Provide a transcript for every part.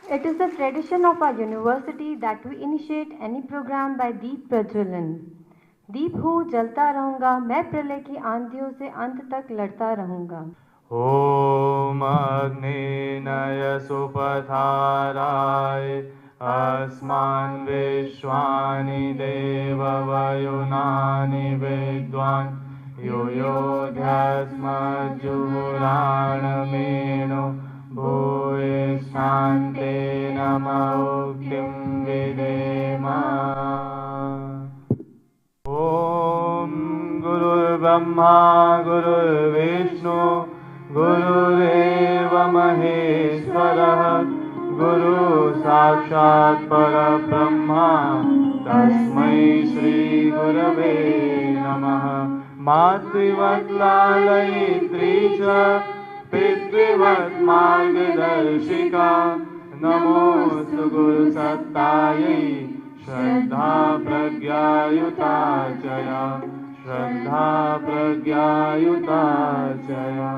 It is the tradition of our university that we initiate any program by Deep Prajwalan. दीप हूँ जलता रहूंगा, मैं प्रलय की आंधियों से अंत तक लड़ता रहूंगा। ॐ अग्नेनय सुपथाराय अस्मान् विश्वानि देववयुनानि विद्वान् युयोध्यस्मज्जुहुराणमेनो भूयिष्ठान्तेन मौक्तिं विधेम। ॐ गुरुर्ब्रह्मा गुरुर्विष्णु गुरुरेव महेश्वरः गुरु साक्षात् परब्रह्मा तस्मै श्री गुरवे नमः। मातृवत् लालयित्री च पितृवत् मार्गदर्शिका नमोऽस्तु गुरुसत्तायै श्रद्धा प्रज्ञायुता चया श्रद्धा प्रज्ञायुता चया।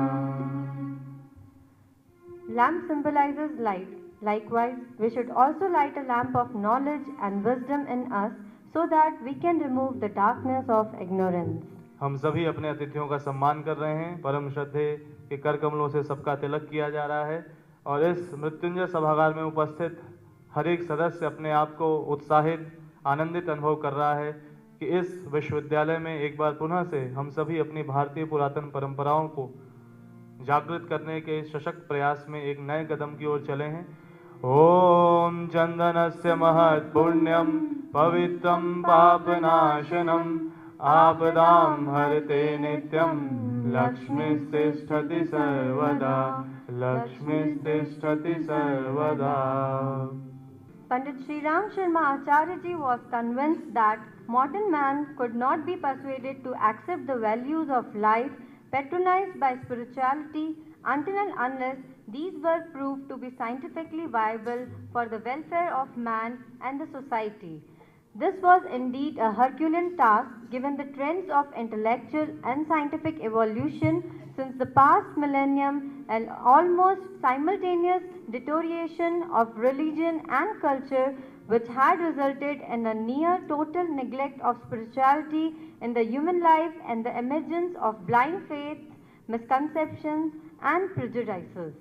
Lamp symbolizes light. Likewise, we should also light a lamp of knowledge and wisdom in us so that we can remove the darkness of ignorance. हम सभी अपने अतिथियों का सम्मान कर रहे हैं। परम श्रद्धे के कर कमलों से सबका तिलक किया जा रहा है और इस मृत्युंजय सभागार में उपस्थित हर एक सदस्य अपने आप को उत्साहित आनंदित अनुभव कर रहा है कि इस विश्वविद्यालय में एक बार पुनः से हम सभी अपनी भारतीय पुरातन परंपराओं को जागृत करने के सशक्त प्रयास में एक नए कदम की ओर चले हैं। ओम चंदनस्य महत् पुण्यम पवित्रम पापनाशनम आपदां हरते नित्यं लक्ष्मीस्तिष्ठति सर्वदा लक्ष्मीस्तिष्ठति सर्वदा। Pandit Sri Ram Sharma Acharya ji was convinced that modern man could not be persuaded to accept the values of life patronized by spirituality until and unless these were proved to be scientifically viable for the welfare of man and the society. This was indeed a Herculean task given the trends of intellectual and scientific evolution since the past millennium and almost simultaneous deterioration of religion and culture which had resulted in a near total neglect of spirituality in the human life and the emergence of blind faith, misconceptions and prejudices.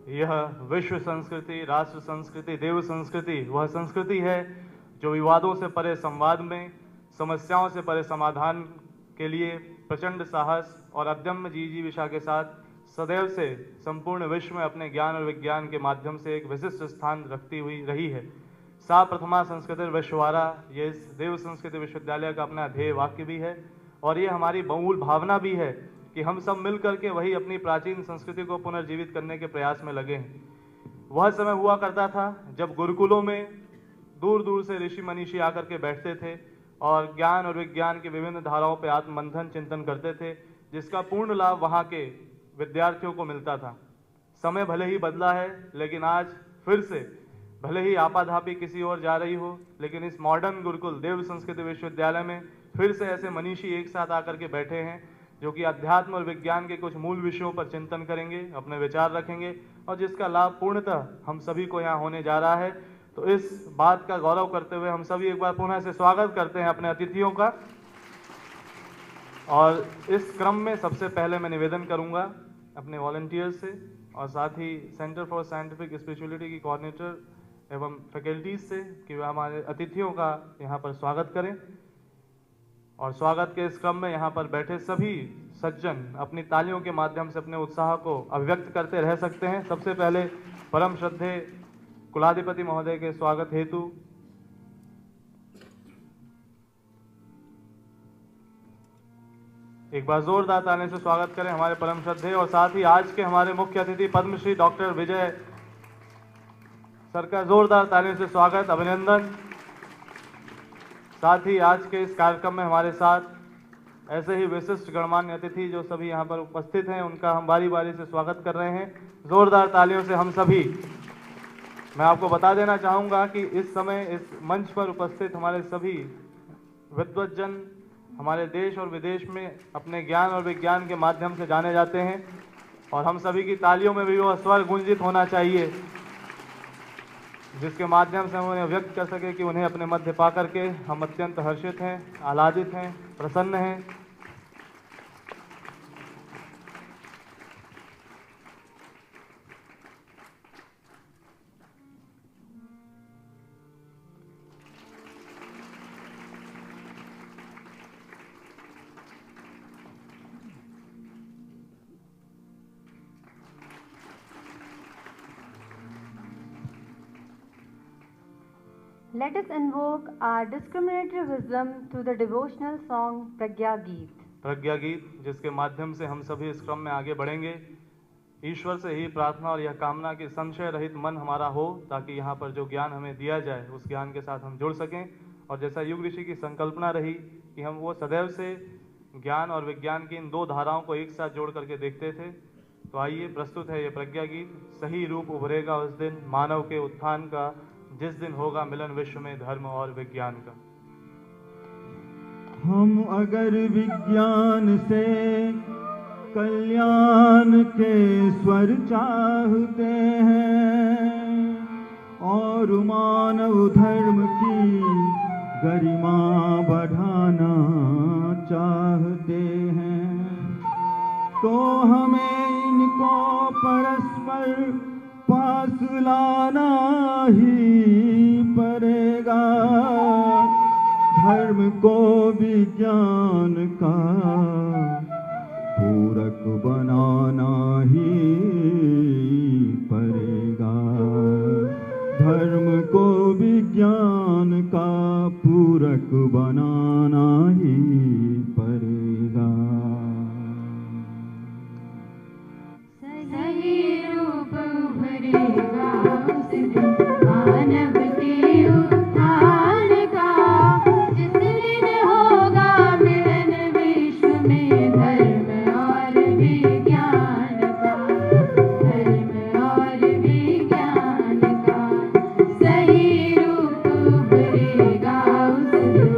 यह विश्व संस्कृति, राष्ट्र संस्कृति, देव संस्कृति वह संस्कृति है जो विवादों से परे संवाद में, समस्याओं से परे समाधान के लिए प्रचंड साहस और अदम्य जिजीविषा के साथ सदैव से संपूर्ण विश्व में अपने ज्ञान और विज्ञान के माध्यम से एक विशिष्ट स्थान रखती हुई रही है। सा प्रथमा संस्कृति विश्ववारा, ये इस देव संस्कृति विश्वविद्यालय का अपना ध्येय वाक्य भी है और ये हमारी बहुमूल भावना भी है कि हम सब मिल करके वही अपनी प्राचीन संस्कृति को पुनर्जीवित करने के प्रयास में लगे हैं। वह समय हुआ करता था जब गुरुकुलों में दूर दूर से ऋषि मनीषी आकर के बैठते थे और ज्ञान और विज्ञान की विभिन्न धाराओं पर आत्ममंथन चिंतन करते थे, जिसका पूर्ण लाभ वहाँ के विद्यार्थियों को मिलता था। समय भले ही बदला है, लेकिन आज फिर से भले ही आपाधापी किसी और जा रही हो, लेकिन इस मॉडर्न गुरुकुल देव संस्कृति विश्वविद्यालय में फिर से ऐसे मनीषी एक साथ आकर के बैठे हैं जो कि अध्यात्म और विज्ञान के कुछ मूल विषयों पर चिंतन करेंगे, अपने विचार रखेंगे और जिसका लाभ पूर्णतः हम सभी को यहाँ होने जा रहा है। तो इस बात का गौरव करते हुए हम सभी एक बार पुनः से स्वागत करते हैं अपने अतिथियों का। और इस क्रम में सबसे पहले मैं निवेदन करूंगा अपने वॉलंटियर्स से और साथ ही सेंटर फॉर साइंटिफिक स्पिरिचुअलिटी की कोऑर्डिनेटर एवं फैकल्टीज से कि वह हमारे अतिथियों का यहाँ पर स्वागत करें। और स्वागत के इस क्रम में यहाँ पर बैठे सभी सज्जन अपनी तालियों के माध्यम से अपने उत्साह को अभिव्यक्त करते रह सकते हैं। सबसे पहले परम श्रद्धेय कुलाधिपति महोदय के स्वागत हेतु एक बार जोरदार तालियों से स्वागत करें हमारे परम श्रद्धेय और साथ ही आज के हमारे मुख्य अतिथि पद्मश्री डॉक्टर विजय सर का जोरदार तालियों से स्वागत, अभिनंदन। साथ ही आज के इस कार्यक्रम में हमारे साथ ऐसे ही विशिष्ट गणमान्य अतिथि जो सभी यहाँ पर उपस्थित हैं, उनका हम बारी बारी से स्वागत कर रहे हैं जोरदार तालियों से हम सभी। मैं आपको बता देना चाहूँगा कि इस समय इस मंच पर उपस्थित हमारे सभी विद्वज्जन हमारे देश और विदेश में अपने ज्ञान और विज्ञान के माध्यम से जाने जाते हैं और हम सभी की तालियों में भी वह स्वर गुंजित होना चाहिए। जिसके माध्यम से हम उन्हें व्यक्त कर सके कि उन्हें अपने मध्य पा करके हम अत्यंत हर्षित हैं, आह्लादित हैं, प्रसन्न हैं। Let us invoke our discriminatory wisdom through the devotional song Pragya Geet. प्रज्ञा गीत, जिसके माध्यम से हम सभी इस क्रम में आगे बढ़ेंगे। ईश्वर से ही प्रार्थना और यह कामना कि संशय रहित मन हमारा हो, ताकि यहाँ पर जो ज्ञान हमें दिया जाए उस ज्ञान के साथ हम जुड़ सकें। और जैसा युग ऋषि की संकल्पना रही कि हम वो सदैव से ज्ञान और विज्ञान की इन दो धाराओं को एक साथ जोड़ करके देखते थे, तो आइए प्रस्तुत है ये प्रज्ञा गीत। सही रूप उभरेगा उस दिन मानव के उत्थान का, जिस दिन होगा मिलन विश्व में धर्म और विज्ञान का। हम अगर विज्ञान से कल्याण के स्वर चाहते हैं और मानव धर्म की गरिमा बढ़ाना चाहते हैं, तो हमें इनको परस्पर पास लाना ही पड़ेगा। धर्म को विज्ञान का पूरक बनाना ही पड़ेगा। धर्म को विज्ञान का पूरक बनाना ही पड़ेगा। सही रूप उभरेगा उस दिन मानव के उत्थान का, जिस दिन होगा मिलन विश्व में धर्म और विज्ञान का, धर्म और विज्ञान का। सही रूप उभरेगा उस दिन।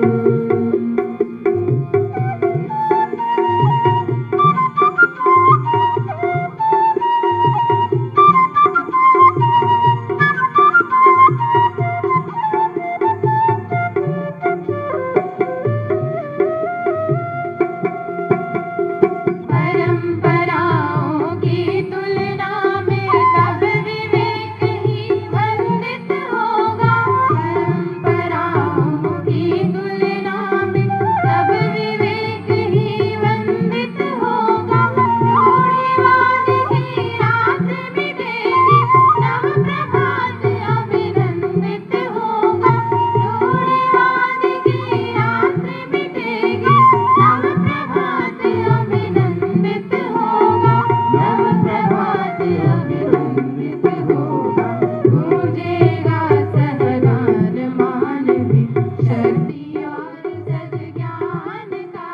परंपराओं की तुलना में तब विवेक ही वंदित होगा। परंपराओं की तुलना में तब विवेक ही वंदित होगा। रूढ़िवाद की रात मिटेगी, नव प्रभात अभिनंदित होगा। रूढ़िवाद की रात मिटेगी, नव प्रभात अभिनंदित होगा। नव प्रभात अभिनंदित होगा। गूंजेगा सहगान मानवी शक्ति और सद्ज्ञान का,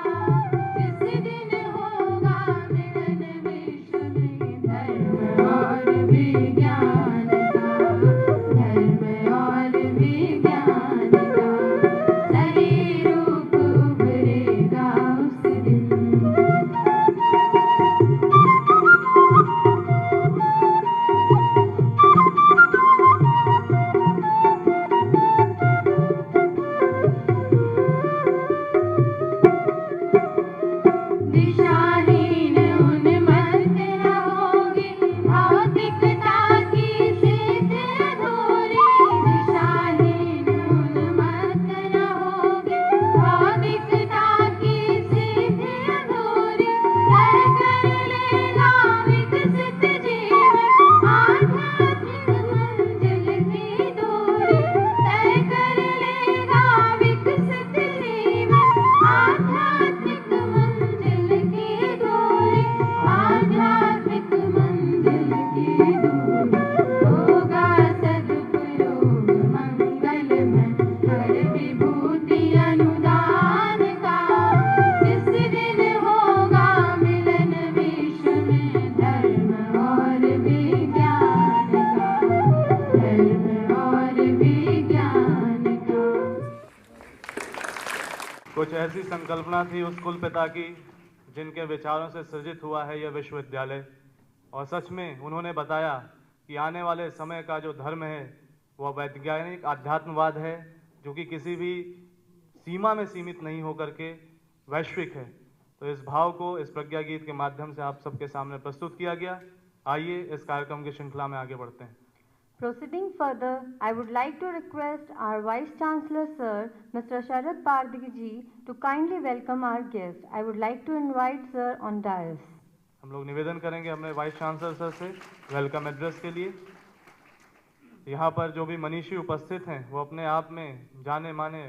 जिस दिन होगा मिलन विश्व में धर्म और विज्ञान का, धर्म और विज्ञान का। सही रूप उभरेगा उस दिन। दिशाहीन उन्मत्त न होगी, भौतिकता की सिद्ध अधूरी। दिशाहीन उन्मत्त न होगी, भौतिकता की सिद्ध अधूरी। तय कर लेगा विकसित जीवन आध्यात्मिक मंजिल की दूरी। तय कर लेगा विकसित जीवन आध्यात्मिक मंजिल की दूरी। आध्यात्मिक मंजिल की दूरी। होगा सदुपयोग मंगलमय हर विभूति अनुदान का, जिस दिन होगा मिलन विश्व में धर्म और विज्ञान का, धर्म और विज्ञान का। कुछ ऐसी संकल्पना थी उस कुल पिता की जिनके विचारों से सृजित हुआ है यह विश्वविद्यालय। और सच में उन्होंने बताया कि आने वाले समय का जो धर्म है वह वैज्ञानिक आध्यात्मवाद है जो कि किसी भी सीमा में सीमित नहीं होकर के वैश्विक है। तो इस भाव को इस प्रज्ञा गीत के माध्यम से आप सबके सामने प्रस्तुत किया गया। आइए इस कार्यक्रम की श्रृंखला में आगे बढ़ते हैं। Proceeding further, I would like to request our Vice Chancellor Sir, Mr. Sharad Pardik ji, to kindly welcome our guest. I would like to invite Sir on dais. हम लोग निवेदन करेंगे अपने वाइस चांसलर सर से welcome address के लिए। यहाँ पर जो भी मनीषी उपस्थित हैं वो अपने आप में जाने माने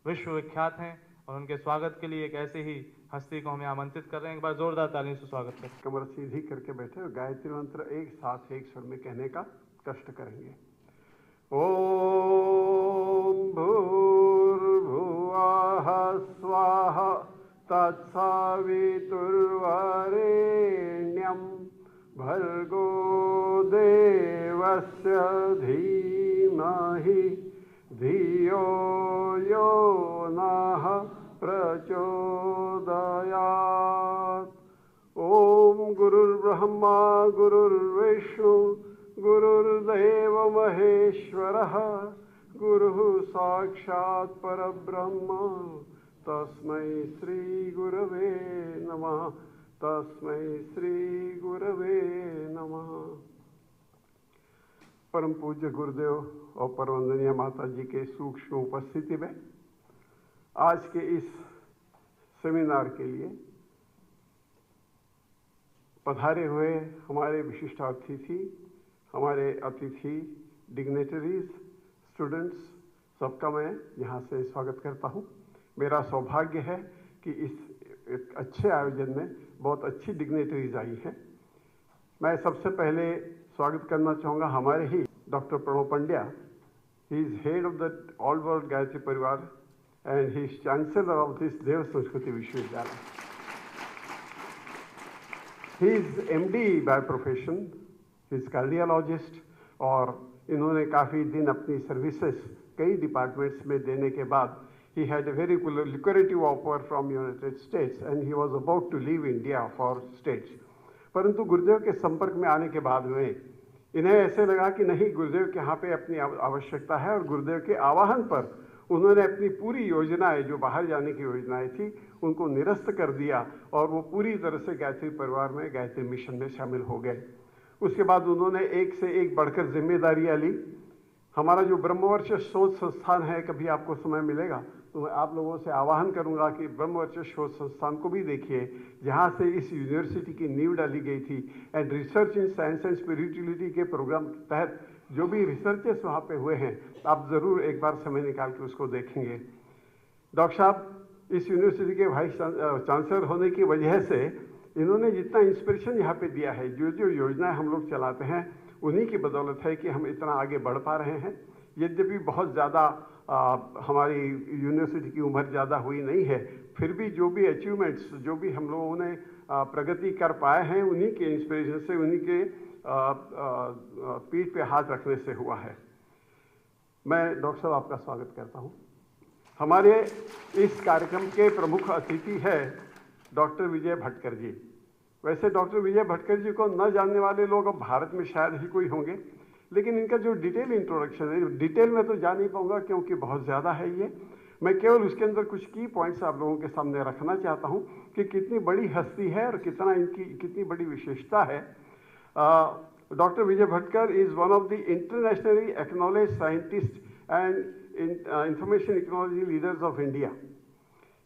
विश्वविख्यात हैं और उनके स्वागत के लिए एक ऐसी ही हस्ती को हमें आमंत्रित कर रहे हैं। एक बार जोरदार तालियों से स्वागत करें। कमर सीधी करके बैठे और गायत्री मंत्र एक साथ एक स्वर में कहने का कष्ट करेंगे। ओम भूर्भुवः स्वाहा तत्सवितुर्वरेण्यं भर्गो देवस्य धीमहि धियो यो नः प्रचोदयात्। ओम गुरुर्ब्रह्मा गुरुर्विष्णु गुरुर्देव महेश्वरः गुरुः साक्षात् परब्रह्म तस्मै श्री गुरवे नमः। तस्मै श्री गुरवे नमः। परम पूज्य गुरुदेव और परमवंदनीय माता जी के सूक्ष्म उपस्थिति में आज के इस सेमिनार के लिए पधारे हुए हमारे विशिष्ट अतिथि, हमारे अतिथि डिग्नेटरीज, स्टूडेंट्स, सबका मैं यहाँ से स्वागत करता हूँ। मेरा सौभाग्य है कि इस अच्छे आयोजन में बहुत अच्छी डिग्नेटरीज आई हैं। मैं सबसे पहले स्वागत करना चाहूँगा हमारे ही doctor Pranav Pandya. He is head of the all world Gayatri Parivar and he is chancellor of this Dev Sanskriti Vishwavidyalaya. He is MD by profession, he is cardiologist और इन्होंने काफ़ी दिन अपनी सर्विसेज कई डिपार्टमेंट्स में देने के बाद he had a very lucrative offer from United States and he was about to leave India for States. परंतु गुरुदेव के संपर्क में आने के बाद में इन्हें ऐसे लगा कि नहीं, गुरुदेव के यहाँ पे अपनी आवश्यकता है और गुरुदेव के आह्वान पर उन्होंने अपनी पूरी योजनाएं, जो बाहर जाने की योजनाएं थी, उनको निरस्त कर दिया और वो पूरी तरह से गायत्री परिवार में, गायत्री मिशन में शामिल हो गए। उसके बाद उन्होंने एक से एक बढ़कर जिम्मेदारियां ली। हमारा जो ब्रह्मवर्ष शोध संस्थान है, कभी आपको समय मिलेगा तो मैं आप लोगों से आह्वान करूंगा कि ब्रह्मवर्ष शोध संस्थान को भी देखिए, जहां से इस यूनिवर्सिटी की नींव डाली गई थी। And research in science and spirituality के प्रोग्राम के तहत जो भी रिसर्चेस वहाँ पे हुए हैं, आप ज़रूर एक बार समय निकाल के उसको देखेंगे। डॉक्टर साहब इस यूनिवर्सिटी के वाइस चांसलर होने की वजह से इन्होंने जितना इंस्पिरेशन यहाँ पे दिया है, जो जो योजनाएं हम लोग चलाते हैं, उन्हीं की बदौलत है कि हम इतना आगे बढ़ पा रहे हैं। यद्यपि बहुत ज़्यादा हमारी यूनिवर्सिटी की उम्र ज़्यादा हुई नहीं है, फिर भी जो भी अचीवमेंट्स, जो भी हम लोगों ने प्रगति कर पाए हैं, उन्हीं के इंस्पिरेशन से, उन्हीं के पीठ पे हाथ रखने से हुआ है। मैं डॉक्टर साहब आपका स्वागत करता हूँ। हमारे इस कार्यक्रम के प्रमुख अतिथि है डॉक्टर विजय भटकर जी। वैसे डॉक्टर विजय भटकर जी को न जानने वाले लोग अब भारत में शायद ही कोई होंगे, लेकिन इनका जो डिटेल इंट्रोडक्शन है, डिटेल में तो जा नहीं पाऊंगा क्योंकि बहुत ज़्यादा है ये। मैं केवल उसके अंदर कुछ की पॉइंट्स आप लोगों के सामने रखना चाहता हूँ कि कितनी बड़ी हस्ती है और कितना इनकी कितनी बड़ी विशेषता है। Doctor Vijay Bhatkar is one of the internationally acknowledge scientist and information technology leaders of India.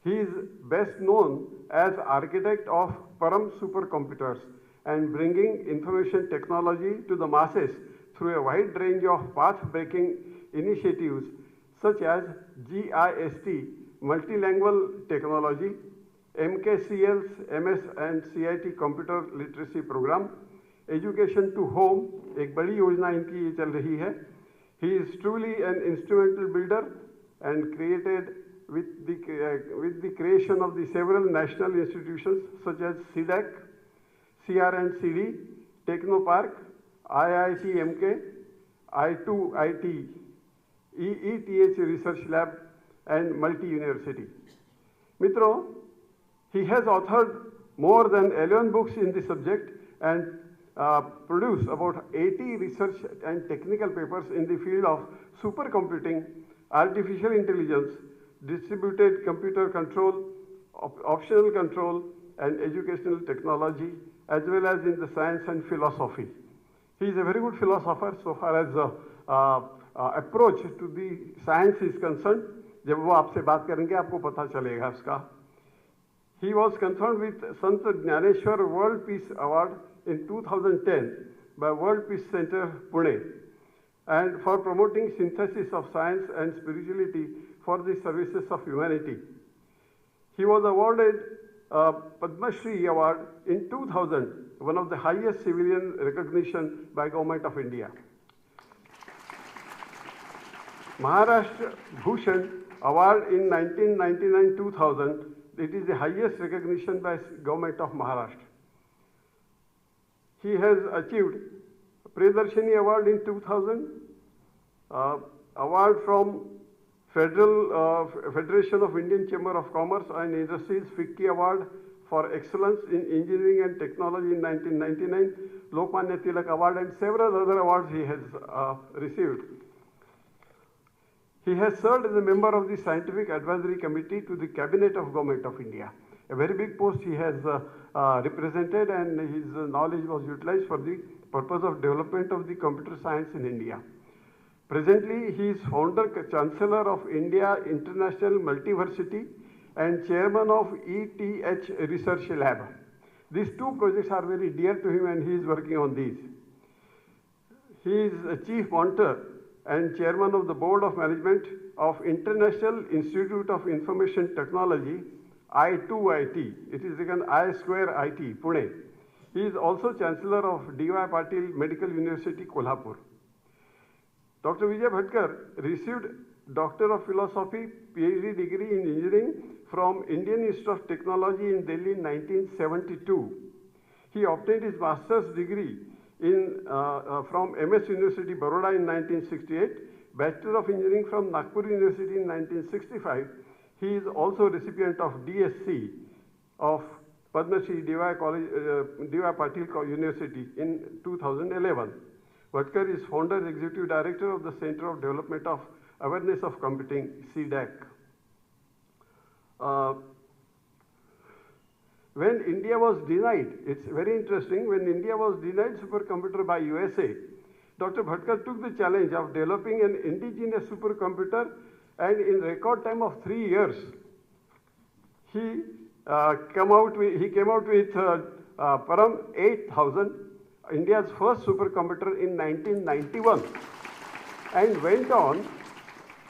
He is best known as architect of Param supercomputers and bringing information technology to the masses through a wide range of path-breaking initiatives such as GIST, multilingual technology, MKCL's MS and CIT computer literacy program, education to home, एक बड़ी योजना इनकी ये चल रही है। He is truly an instrumental builder and created with the creation of the several national institutions such as CDAC, CR&CD, Technopark, IIT MK, I2IT, EETH Research Lab, and multi-university. Mitro, he has authored more than 11 books in the subject and produced about 80 research and technical papers in the field of supercomputing, artificial intelligence, distributed computer control, optional control, and educational technology, as well as in the science and philosophy. He is a very good philosopher so far as approach to the science is concerned. जब वो आपसे बात करेंगे आपको पता चलेगा उसका. He was conferred with Sant Jnaneshwar World Peace Award in 2010 by World Peace Center, Pune, and for promoting synthesis of science and spirituality for the services of humanity. He was awarded Padma Shri Award in 2000, one of the highest civilian recognition by Government of India. Maharashtra Bhushan Award in 1999-2000, it is the highest recognition by Government of Maharashtra. He has achieved Priyadarshini Award in 2000, award from Federation of Indian Chamber of Commerce and Industries FICCI Award for Excellence in Engineering and Technology in 1999, Lokmanya Tilak Award, and several other awards he has received. He has served as a member of the Scientific Advisory Committee to the Cabinet of Government of India. A very big post he has represented, and his knowledge was utilized for the purpose of development of the computer science in India. Presently, he is founder, chancellor of India International Multiversity and chairman of ETH Research Lab. These two projects are very dear to him, and he is working on these. He is a chief monitor and chairman of the board of management of International Institute of Information Technology, I2IT. It is written I2IT, Pune. He is also chancellor of D.Y. Patil Medical University, Kolhapur. Dr. Vijay Bhatkar received Doctor of Philosophy, PhD degree in engineering from Indian Institute of Technology in Delhi in 1972. He obtained his master's degree from MS University, Baroda in 1968, Bachelor of Engineering from Nagpur University in 1965. He is also recipient of DSc of Padma Shri D.Y. Patil University in 2011. Bhatkar is founder and executive director of the Center of Development of Awareness of Computing, CDAC. When India was denied, it's very interesting, when India was denied supercomputer by USA, Dr. Bhatkar took the challenge of developing an indigenous supercomputer, and in record time of 3 years, he came out with Param 8000, India's first supercomputer in 1991, and went on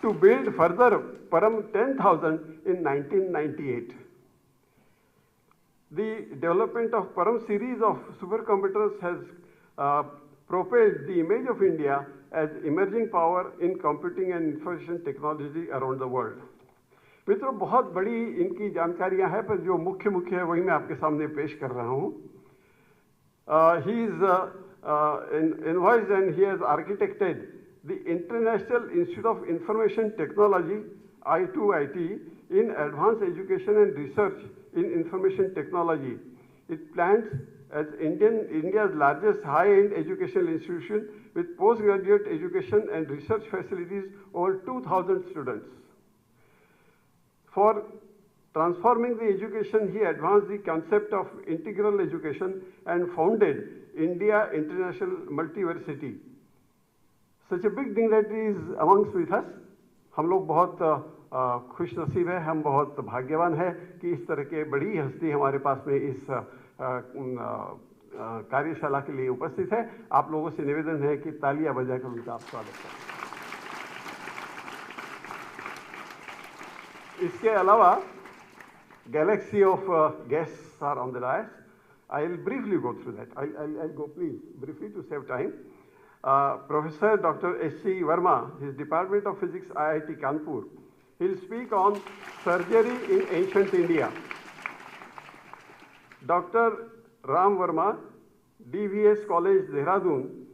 to build further Param 10,000 in 1998. The development of Param series of supercomputers has propelled the image of India as emerging power in computing and information technology around the world. मित्रों, बहुत बड़ी इनकी जानकारियां हैं, पर जो मुख्य है वही मैं आपके सामने पेश कर रहा हूं. He is invoiced and he has architected the International Institute of Information Technology, I2IT, in advanced education and research in information technology. It plans as India's largest high-end educational institution with postgraduate education and research facilities over 2,000 students. For transforming the education, he advanced the concept of integral education and founded India International Multiversity. Such a big dignitary is amongst with us. हम लोग बहुत खुश नसीब है, हम बहुत भाग्यवान है कि इस तरह के बड़ी हस्ती हमारे पास में इस कार्यशाला के लिए उपस्थित है. आप लोगों से निवेदन है कि तालियां बजाकर उनका आप स्वागत करें. इसके अलावा galaxy of guests are on the dais. I'll briefly go through that. I'll go please briefly to save time. Professor Dr. S.C. Verma, his Department of Physics, IIT Kanpur. He'll speak on surgery in ancient India. Dr. Ram Verma, DVS College, Dehradun,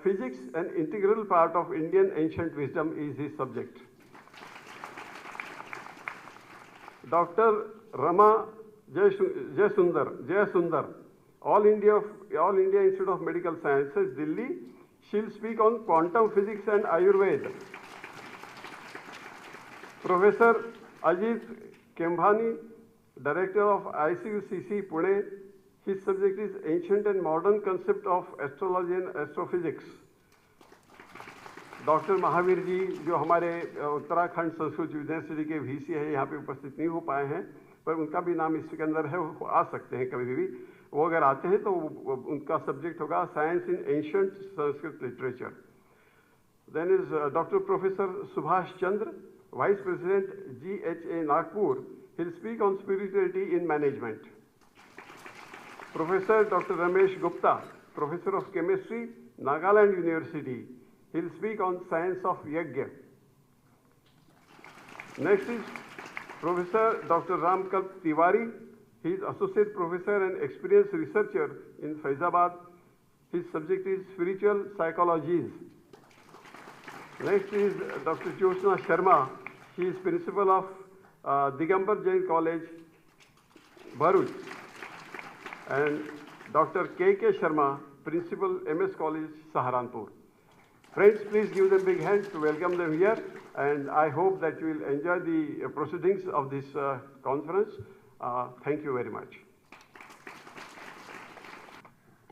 Physics, an integral part of Indian ancient wisdom is his subject. Dr. Rama Jayasundar, All India Institute of Medical Sciences, Delhi. She'll speak on quantum physics and Ayurveda. Professor Ajit Kembhani, Director of ICUCC Pune. His subject is Ancient and Modern Concept of Astrology and Astrophysics. Doctor Mahavir ji जो हमारे Uttarakhand Sanskrit university के VC है, यहाँ पे उपस्थित नहीं हो पाए हैं, पर उनका भी नाम इसके अंदर है, वो आ सकते हैं कभी भी। वो अगर आते हैं तो उनका सब्जेक्ट होगा science in ancient Sanskrit literature. Then is doctor professor Subhash Chandra, vice president GHA Nagpur. He will speak on spirituality in management. Professor doctor Ramesh Gupta, professor of chemistry, Nagaland University. He will speak on science of Yajna. Next is Professor Dr. Ramkalp Tiwari. He is Associate Professor and Experienced Researcher in Faizabad. His subject is Spiritual Psychologies. Next is Dr. Jyotsna Sharma. She is Principal of Digambar Jain College, Bharuch. And Dr. K.K. Sharma, Principal MS College, Saharanpur. Friends, please give them a big hand to welcome them here, and I hope that you will enjoy the proceedings of this conference. Thank you very much.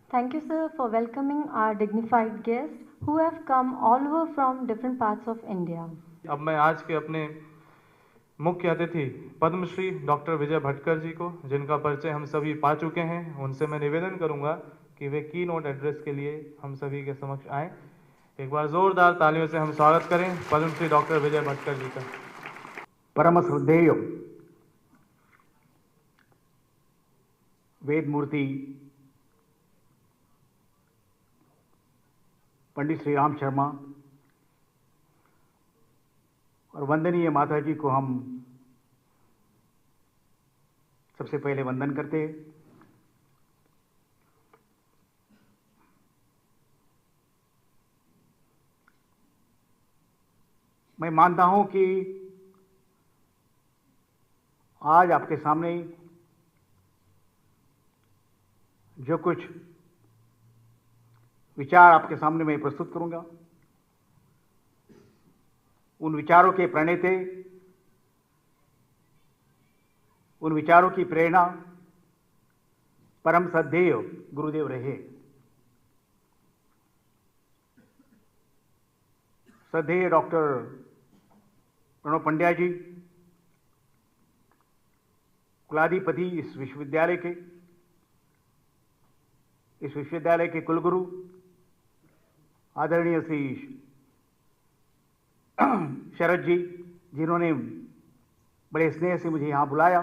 Thank you, sir, for welcoming our dignified guests who have come all over from different parts of India. अब मैं आज के अपने मुख्य अतिथि Padmashri doctor Vijay Bhatkar जी को, जिनका परिचय हम सभी पा चुके हैं, उनसे मैं निवेदन करूंगा कि वे की नोट एड्रेस के लिए हम सभी के समक्ष आएं। एक बार जोरदार तालियों से हम स्वागत करें पद्मश्री डॉक्टर विजय भटकर जी का। परम श्रद्धेय वेद मूर्ति पंडित श्री राम शर्मा और वंदनीय माता जी को हम सबसे पहले वंदन करते हैं। मैं मानता हूं कि आज आपके सामने जो कुछ विचार आपके सामने मैं प्रस्तुत करूंगा, उन विचारों के प्रणेता, उन विचारों की प्रेरणा परम श्रद्धेय गुरुदेव रहे। श्रद्धेय डॉक्टर प्रणव पंड्या जी, कुलाधिपति इस विश्वविद्यालय के कुलगुरु, आदरणीय श्री शरद जी, जिन्होंने बड़े स्नेह से मुझे यहाँ बुलाया,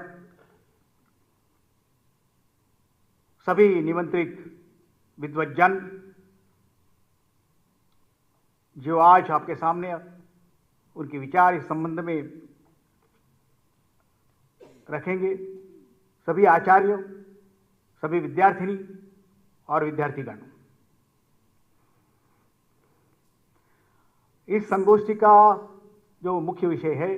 सभी निमंत्रित विद्वज्जन जो आज आपके सामने उनके विचार इस संबंध में रखेंगे, सभी आचार्यों, सभी विद्यार्थिनी और विद्यार्थीगण। इस संगोष्ठी का जो मुख्य विषय है,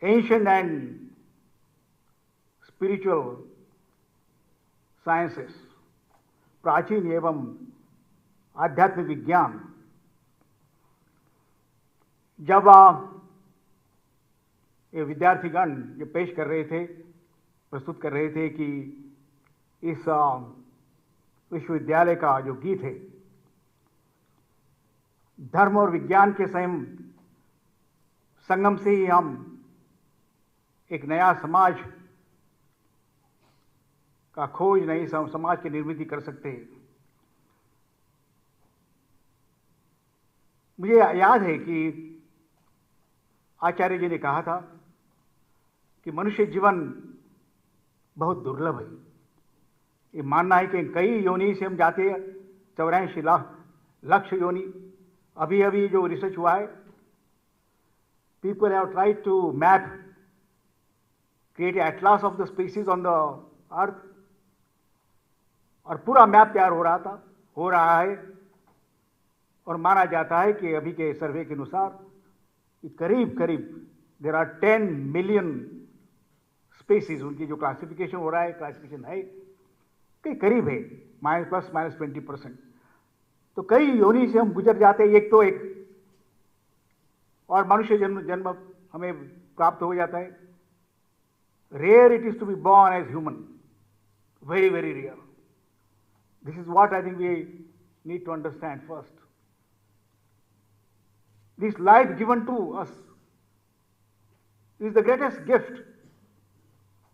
एंशिएंट एंड स्पिरिचुअल साइंसेस, प्राचीन एवं आध्यात्मिक विज्ञान। जब ये विद्यार्थीगण जो पेश कर रहे थे, प्रस्तुत कर रहे थे कि इस विश्वविद्यालय का जो गीत है, धर्म और विज्ञान के संगम से ही हम एक नया समाज का खोज, नई समाज की निर्मिति कर सकते हैं। मुझे याद है कि आचार्य जी ने कहा था कि मनुष्य जीवन बहुत दुर्लभ है। ये मानना है कि कई योनि से हम जाते हैं, 84 लाख योनि। अभी अभी जो रिसर्च हुआ है, people have tried to map, create atlas of the species on the earth, और पूरा मैप तैयार हो रहा है, और माना जाता है कि अभी के सर्वे के अनुसार करीब देर आर 10 मिलियन स्पीसीज। उनकी जो क्लासिफिकेशन हो रहा है, क्लासिफिकेशन है कि करीब है, ±20%। तो कई योनि से हम गुजर जाते हैं, एक तो एक, और मनुष्य जन्म जन्म हमें प्राप्त हो जाता है। Rare it is to be born as human, very very rare. This is what I think we need to understand first. This life given to us is the greatest gift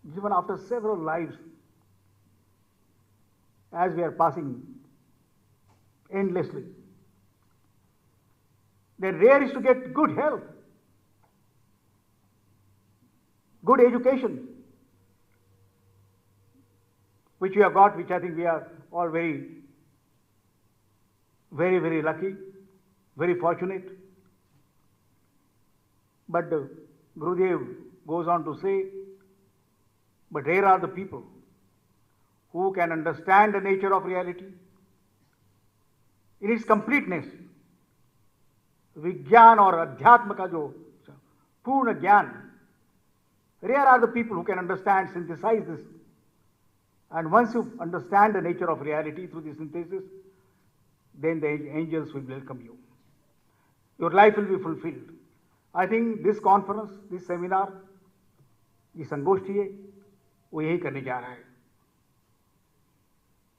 given after several lives as we are passing endlessly. Then rare is to get good health, good education, which we have got, which I think we are all very, very, very lucky, very fortunate. But Gurudev goes on to say, but rare are the people who can understand the nature of reality in its completeness. विज्ञान और अध्यात्म का जो पूर्ण ज्ञान, rare are the people who can understand, synthesize this. And once you understand the nature of reality through the synthesis, then the angels will welcome you. Your life will be fulfilled. I think this conference, this seminar, ये संगोष्ठी है, वो यही करने जा रहा है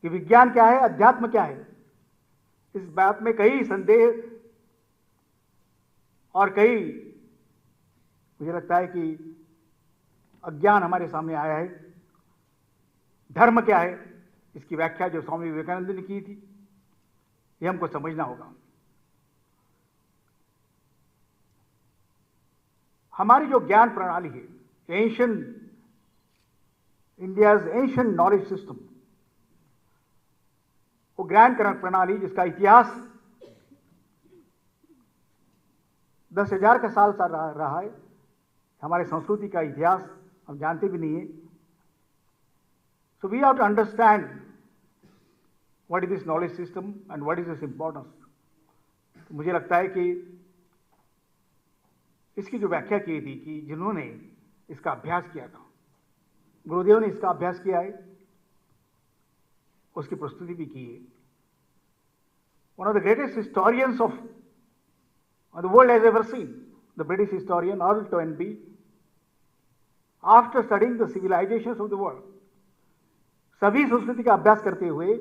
कि विज्ञान क्या है, अध्यात्म क्या है। इस बात में कई संदेह और कई, मुझे लगता है कि अज्ञान हमारे सामने आया है। धर्म क्या है, इसकी व्याख्या जो स्वामी विवेकानंद ने की थी, ये हमको समझना होगा। हमारी जो ज्ञान प्रणाली है, ancient India's ancient knowledge system, वो ज्ञान प्रणाली जिसका इतिहास 10,000 का साल रहा है। हमारे संस्कृति का इतिहास हम जानते भी नहीं है। So we have to understand what is this knowledge system and what is this importance. मुझे लगता है कि इसकी जो व्याख्या की थी कि जिन्होंने इसका अभ्यास किया था, गुरुदेव ने इसका अभ्यास किया है, उसकी प्रस्तुति भी की है। One of the greatest historians of the world has ever seen, the British historian Earl Toynbee, after studying the civilizations of the world, सभी संस्कृति का अभ्यास करते हुए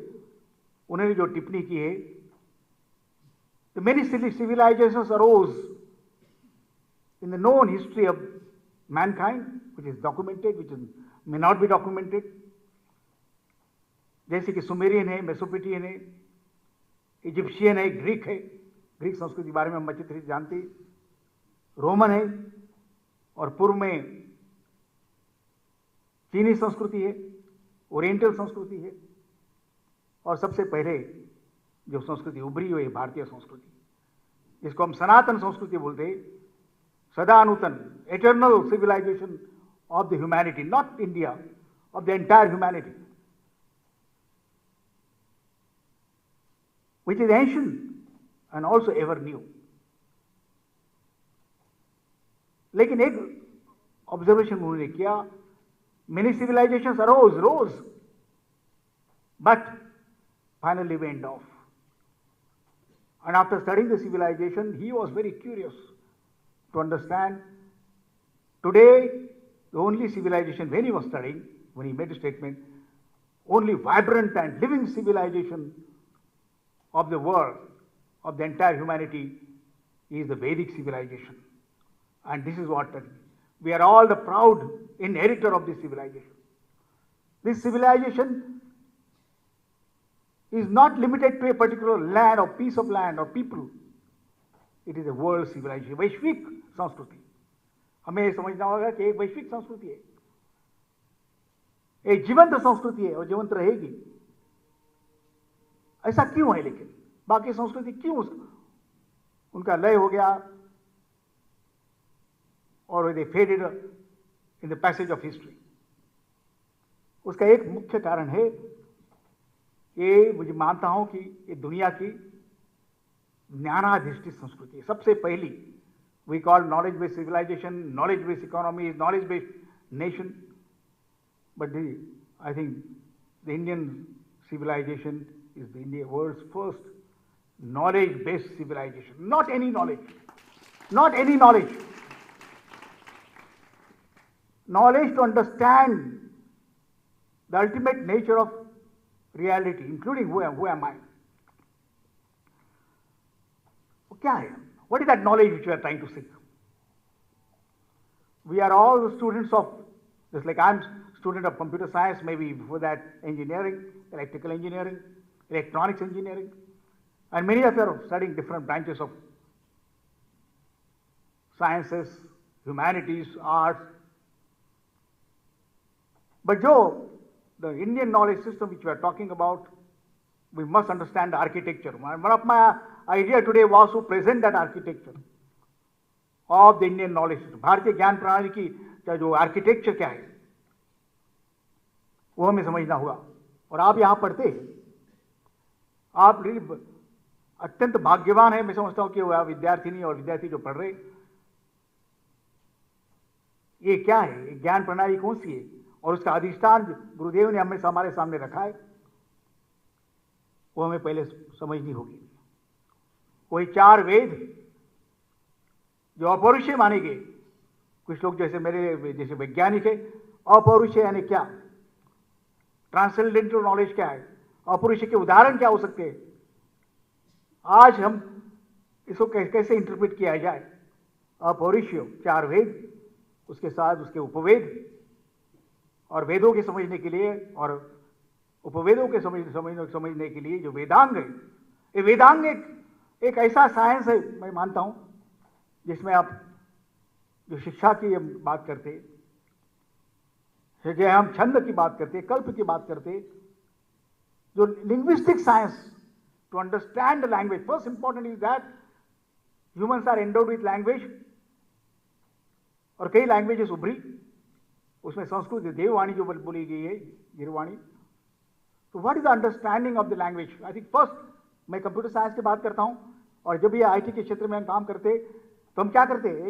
उन्होंने जो टिप्पणी की है, the many civilisations arose in the known history of mankind, which is documented, which may not be documented, जैसे कि सुमेरियन है, मेसोपोटामियन है, इजिप्शियन है, ग्रीक है। ग्रीक संस्कृति के बारे में हम अच्छी तरह से जानते हैं। रोमन है, और पूर्व में चीनी संस्कृति है, ओरिएंटल संस्कृति है, और सबसे पहले जो संस्कृति उभरी हुई है भारतीय संस्कृति, जिसको हम सनातन संस्कृति बोलते हैं, सदानुतन, eternal civilization of the humanity, not India, of the entire humanity, which is ancient and also ever new. लेकिन एक ऑब्जर्वेशन उन्होंने किया, many civilizations rose, but finally went off. And after studying the civilization, he was very curious to understand today the only civilization, when he was studying, when he made a statement, only vibrant and living civilization of the world, of the entire humanity, is the Vedic civilization. And this is what we are all the proud inheritor of this civilization. This civilization is not limited to a particular land or piece of land or people. It is a world civilization, वैश्विक संस्कृति। हमें ये समझना होगा कि एक वैश्विक संस्कृति है, एक जीवंत संस्कृति है और जीवंत रहेगी। ऐसा क्यों है? लेकिन बाकी संस्कृति क्यों उनका लय हो गया और they faded in the passage of history? उसका एक मुख्य कारण है, ये मुझे मानता हूं कि ये दुनिया की ज्ञानाधिष्ठित संस्कृति है। सबसे पहली, we call knowledge based civilisation, knowledge based economy, knowledge based nation, but I think the Indian civilization is the India world's first knowledge-based civilization. Not any knowledge. Not any knowledge. Knowledge to understand the ultimate nature of reality, including who am I? क्या है? What is that knowledge which we are trying to seek? We are all students of, just like I'm student of computer science, maybe before that engineering, electrical engineering, electronics engineering, and many of you are studying different branches of sciences, humanities, arts. But Joe, the Indian knowledge system which we are talking about, we must understand the architecture. One of my idea today was to present that architecture of the Indian knowledge system. भारतीय ज्ञान प्रणाली की जो architecture क्या है वो हमें समझना होगा. और आप यहाँ पढ़ते हैं, आप अत्यंत भाग्यवान है. मैं समझता हूँ कि वह विद्यार्थिनी और विद्यार्थी जो पढ़ रहे, ये क्या है, ये ज्ञान प्रणाली कौन सी है और उसका अधिष्ठान गुरुदेव ने हमें हमारे सामने रखा है, वो हमें पहले समझनी होगी. वही 4 वेद जो अपौरुषेय माने गए, कुछ लोग जैसे मेरे जैसे वैज्ञानिक है, अपौरुषेय यानी क्या, ट्रांसेंडेंटल नॉलेज क्या है, अपौरुषेय के उदाहरण क्या हो सकते हैं. आज हम इसको कैसे इंटरप्रेट किया जाए. अपौरुषेय 4 वेद, उसके साथ उसके उपवेद, और वेदों के समझने के लिए और उपवेदों के समझने के लिए जो वेदांग है, ये वेदांग एक ऐसा साइंस है, मैं मानता हूं, जिसमें आप जो शिक्षा की बात करते, जो हम छंद की बात करते, कल्प की बात करते, जो linguistic science to understand the language. First important is that humans are endowed with language, और कई लैंग्वेजेस उभरी, उसमें संस्कृत देववाणी जो बोली गई है, गिरवाणी. तो what is the understanding of the language. I think first मैं कंप्यूटर साइंस की बात करता हूं, और जब ये आईटी के क्षेत्र में हम काम करते तो हम क्या करते हैं,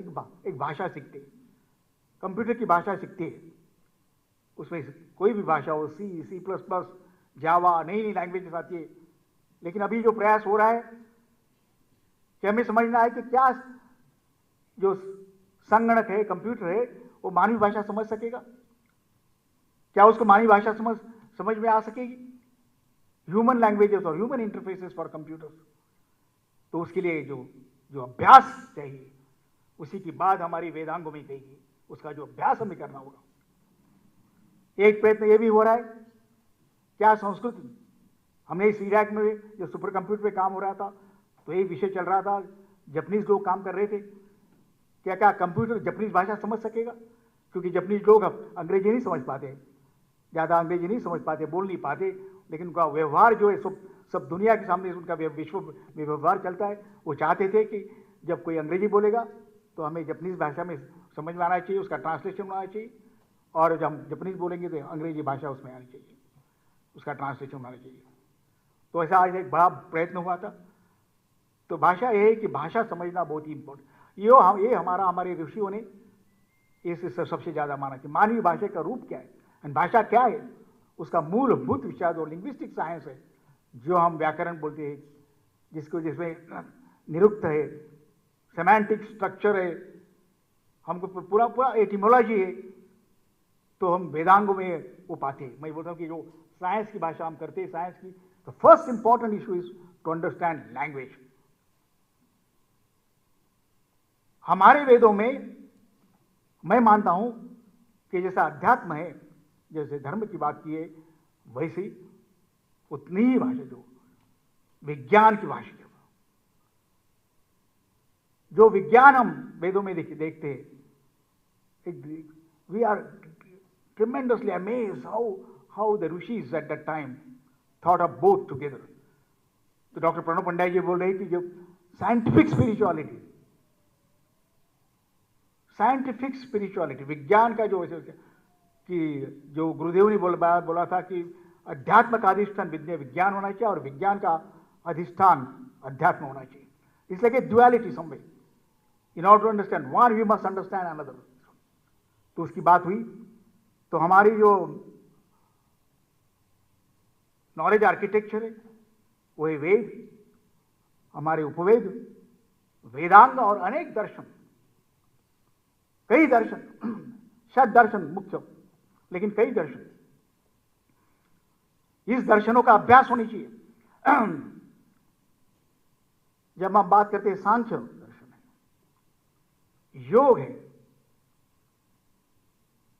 एक भाषा सीखते, कंप्यूटर की भाषा सीखते हैं. उसमें कोई भी भाषा हो, C++, जावा, नई नई लैंग्वेजेस आती है. लेकिन अभी जो प्रयास हो रहा है कि हमें समझना है कि क्या जो संगणक है, कंप्यूटर है, वो मानवीय भाषा समझ सकेगा, क्या उसको मानवीय भाषा समझ में आ सकेगी, ह्यूमन लैंग्वेजेस और ह्यूमन इंटरफेसेस फॉर कंप्यूटर्स. तो उसके लिए जो अभ्यास चाहिए, उसी की बात हमारी वेदांगों में कहेगी, उसका जो अभ्यास हमें करना होगा. एक प्रयत्न ये भी हो रहा है, क्या संस्कृत, हमने इस इराक में जो सुपर कंप्यूटर पे काम हो रहा था, तो एक विषय चल रहा था, जापानीज लोग काम कर रहे थे, क्या कंप्यूटर जापानीज भाषा समझ सकेगा, क्योंकि जापानीज लोग अंग्रेजी नहीं समझ पाते, ज़्यादा अंग्रेजी नहीं समझ पाते, बोल नहीं पाते, लेकिन उनका व्यवहार जो है सब दुनिया के सामने उनका विश्व में व्यवहार चलता है. वो चाहते थे कि जब कोई अंग्रेजी बोलेगा तो हमें जापानीज भाषा में समझ में आना चाहिए, उसका ट्रांसलेशन होना चाहिए, और जब हम जापानीज बोलेंगे तो अंग्रेजी भाषा उसमें आनी चाहिए, उसका ट्रांसलेशन होना चाहिए. तो ऐसा आज एक बड़ा प्रयत्न हुआ था. तो भाषा ये है कि भाषा समझना बहुत ही इम्पोर्टेंट. ये हमारे ऋषियों ने इस सबसे ज़्यादा माना कि मानवीय भाषा का रूप क्या है, एंड भाषा क्या है, उसका मूलभूत विषय जो लिंग्विस्टिक साइंस है, जो हम व्याकरण बोलते हैं, जिसमें निरुक्त है, सेमांटिक स्ट्रक्चर है, हमको पूरा एटिमोलॉजी है, तो हम वेदांगों में वो पाते हैं. मैं बोलता हूँ कि जो साइंस की भाषा हम करते हैं, साइंस की, तो first important issue is to understand language. हमारे वेदों में मैं मानता हूं कि जैसा अध्यात्म है, जैसे धर्म की बात की है, वैसी उतनी ही भाषा जो विज्ञान की भाषा है, जो विज्ञान हम वेदों में देखते हैं, we are tremendously amazed how the rishis at that time thought of both together. तो डॉक्टर प्रणव पंड्या जी बोल रहे थे जो साइंटिफिक स्पिरिचुअलिटी, विज्ञान का जो गुरुदेव ने बोला था कि अध्यात्म का अधिष्ठान विज्ञान होना चाहिए और विज्ञान का अधिष्ठान अध्यात्म होना चाहिए. इसलिए कि duality someway, in order to understand one we must understand another. तो उसकी बात हुई. तो हमारी जो नॉलेज आर्किटेक्चर है, वो है वेद, हमारे उपवेद, वेदांग और अनेक दर्शन, कई दर्शन, षट दर्शन मुख्य, लेकिन कई दर्शन। इस दर्शनों का अभ्यास होनी चाहिए। जब हम बात करते हैं सांख्य दर्शन है, योग है,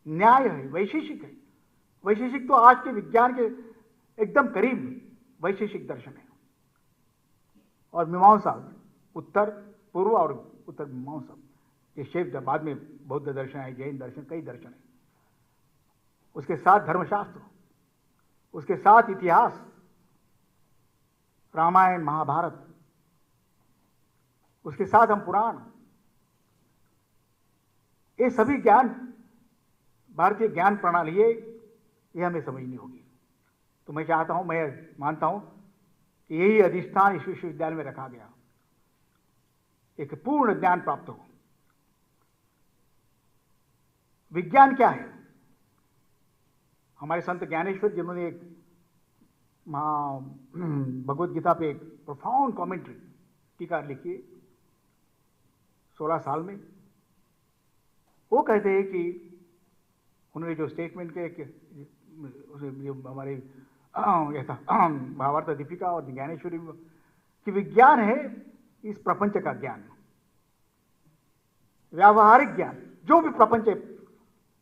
न्याय है, वैशेषिक है। वैशेषिक तो आज के विज्ञान के एकदम करीब वैशेषिक दर्शन है। और मीमांसा, उत्तर पूर्व और उत्तर मीमांसा के शेप, जब बाद में बौद्ध दर्शन है, जैन दर्शन, कई दर्शन है। उसके साथ धर्मशास्त्र, उसके साथ इतिहास, रामायण महाभारत, उसके साथ हम पुराण, ये सभी ज्ञान भारतीय ज्ञान प्रणाली है, ये हमें समझनी होगी। तो मैं चाहता हूं, मैं मानता हूं कि यही अधिष्ठान इस विश्वविद्यालय में रखा गया, एक पूर्ण ज्ञान प्राप्त हो। विज्ञान क्या है? हमारे संत ज्ञानेश्वर जिन्होंने एक भगवत गीता पे एक प्रोफाउंड कमेंट्री, टीका लिखी 16 साल में, वो कहते हैं कि उन्होंने जो स्टेटमेंट किया कि हमारे महाभारत दीपिका और ज्ञानेश्वरी कि विज्ञान है इस प्रपंच का ज्ञान, व्यावहारिक ज्ञान, जो भी प्रपंच है,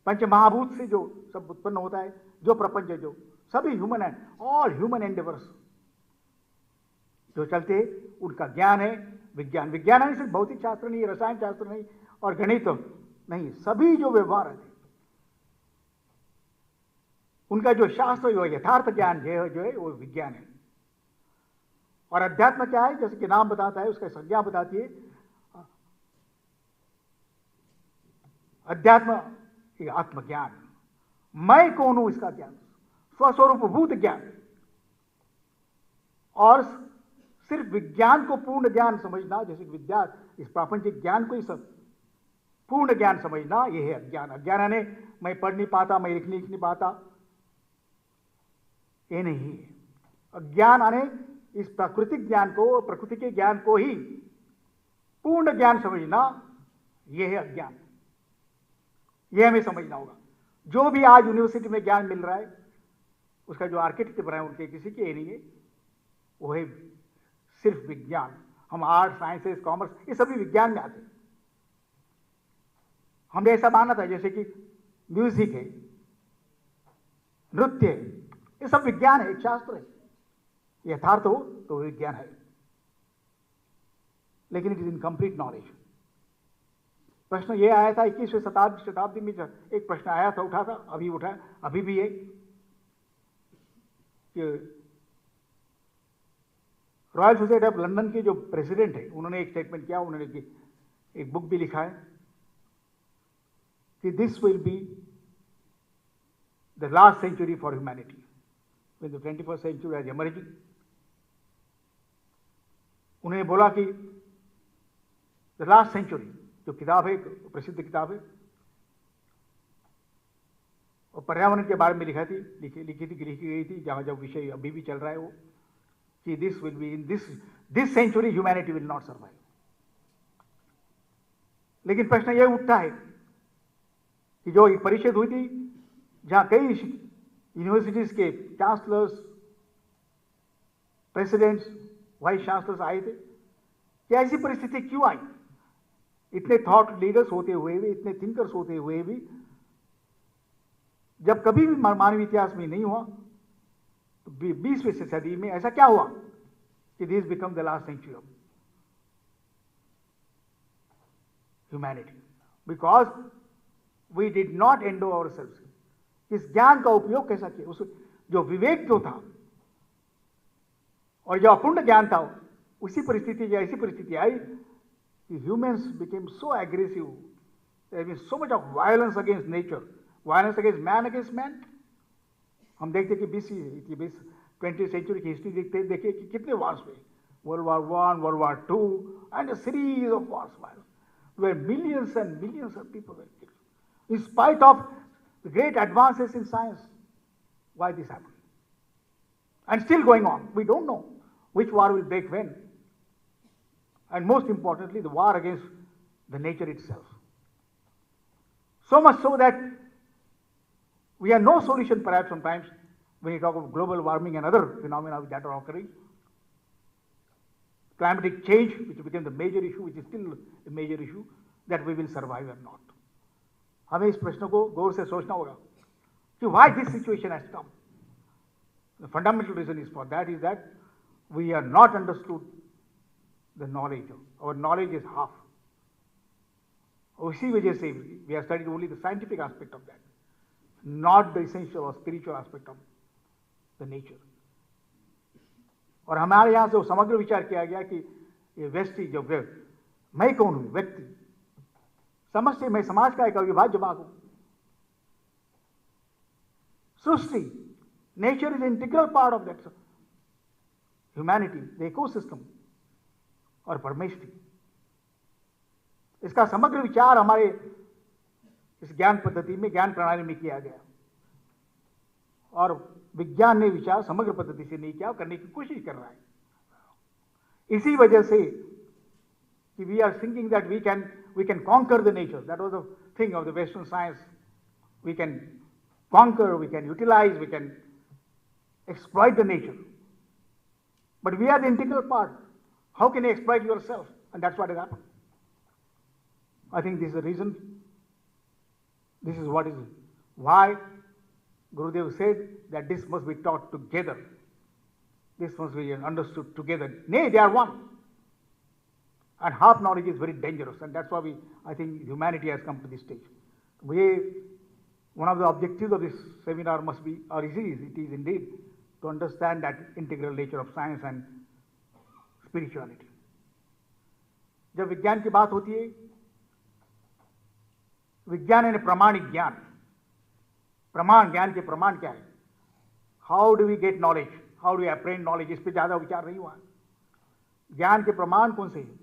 पंच महाभूत से जो सब उत्पन्न होता है, जो प्रपंच है, जो सभी ह्यूमन है, ऑल ह्यूमन एंडेवर्स जो चलते हैं, उनका ज्ञान है विज्ञान। विज्ञान है सिर्फ भौतिक शास्त्र नहीं, रसायन शास्त्र नहीं और गणित नहीं, सभी जो व्यवहार है, उनका जो शास्त्र, जो यथार्थ ज्ञान जो है वो विज्ञान है। और अध्यात्म क्या है? जैसे कि नाम बताता है, उसका संज्ञा बताती है। अध्यात्म आत्मज्ञान, मैं कौन हूं इसका ज्ञान, स्वस्वरूप भूत ज्ञान। और सिर्फ विज्ञान को पूर्ण ज्ञान समझना, जैसे विद्या इस प्रापंचिक ज्ञान को ही सब पूर्ण ज्ञान समझना, यह है अज्ञान। अज्ञान ने मैं पढ़ नहीं पाता, मैं लिख नहीं पाता, ये नहीं है। अज्ञान आने इस प्राकृतिक ज्ञान को, प्रकृति के ज्ञान को ही पूर्ण ज्ञान समझना, यह है अज्ञान। यह हमें समझना होगा। जो भी आज यूनिवर्सिटी में ज्ञान मिल रहा है, उसका जो आर्किटेक्ट बनाए उनके किसी के नहीं है, वो है सिर्फ विज्ञान। हम आर्ट, साइंसेस, कॉमर्स, ये सभी विज्ञान में आते हैं। हमने ऐसा माना था जैसे कि म्यूजिक है, नृत्य है, ये सब विज्ञान है, एक शास्त्र है। यथार्थ हो तो विज्ञान है, लेकिन इट इज इनकम्प्लीट नॉलेज। प्रश्न ये आया था 21वीं शताब्दी में, एक प्रश्न आया था, उठा था, अभी उठा, अभी भी है कि रॉयल सोसाइटी ऑफ लंदन के जो प्रेसिडेंट है, उन्होंने एक स्टेटमेंट किया, उन्होंने एक बुक भी लिखा है कि this will be the last century for humanity when the 21st century is emerging। उन्होंने बोला कि द लास्ट सेंचुरी, जो किताब है, प्रसिद्ध किताब है, और पर्यावरण के बारे में लिखी गई थी, जहां जब विषय अभी भी चल रहा है वो, कि this will be in this century humanity will not survive. लेकिन प्रश्न यह उठता है कि जो एक परिषद हुई थी, जहां कई यूनिवर्सिटीज के चांसलर्स, प्रेसिडेंट्स, वाइस चांसलर्स आए थे, कि ऐसी परिस्थिति क्यों आई? इतने थॉट लीडर्स होते हुए भी, इतने थिंकर्स होते हुए भी, जब कभी भी मानवीय इतिहास में नहीं हुआ, तो 20वीं सदी में ऐसा क्या हुआ कि this become the last century of humanity, because we did not endow ourselves. इस ज्ञान का उपयोग कैसा किया? उस जो विवेक जो था और जो अपूर्ण ज्ञान था, उसी परिस्थिति, ऐसी परिस्थिति आई कि humans became so aggressive, there been so much of violence against nature, violence against man. हम देखते कि 20वीं सेंचुरी की हिस्ट्री देखिए कि कितने वॉर्स हुए, World War I, World War II, and a series of wars, where millions and millions of people were killed. In spite of the great advances in science, why this happened? and still going on. We don't know which war will break when. And most importantly, the war against the nature itself. So much so that we have no solution perhaps sometimes when you talk of global warming and other phenomena that are occurring. Climatic change, which became the major issue, which is still a major issue, that we will survive or not. हमें इस प्रश्न को गौर से सोचना होगा कि why this situation has come. The fundamental reason is for that is that we have not understood the knowledge. Our knowledge is half. उसी वजह से we have studied only the scientific aspect of that, not the essential or spiritual aspect of the nature. और हमारे यहाँ से समग्र विचार किया गया कि ये व्यक्ति जो मैं कौन हूँ, व्यक्ति समझ से मैं समाज का एक अविभाज्य भाग हूं. सृष्टि, nature is integral part of that humanity, the ecosystem और परमेष्टि. इसका समग्र विचार हमारे इस ज्ञान पद्धति में, ज्ञान प्रणाली में किया गया. और विज्ञान ने विचार समग्र पद्धति से नहीं किया, करने की कोशिश कर रहा है. इसी वजह से कि we are thinking that we can conquer the nature. That was the thing of the Western science. We can conquer, we can utilize, we can exploit the nature. But we are the integral part. How can you exploit yourself? And that's what has happened. I think this is the reason. This is what is why Gurudev said that this must be taught together. This must be understood together. Nay, they are one. And half knowledge is very dangerous, and that's why I think humanity has come to this stage. One of the objectives of this seminar must be, or it is indeed, to understand that integral nature of science and spirituality. जब विज्ञान की बात होती है, विज्ञान यानी प्रमाणिक ज्ञान. प्रमाण, ज्ञान के प्रमाण क्या है? How do we get knowledge, how do we apprehend knowledge, इस पर ज्यादा विचार नहीं हुआ. ज्ञान के प्रमाण कौन से हैं?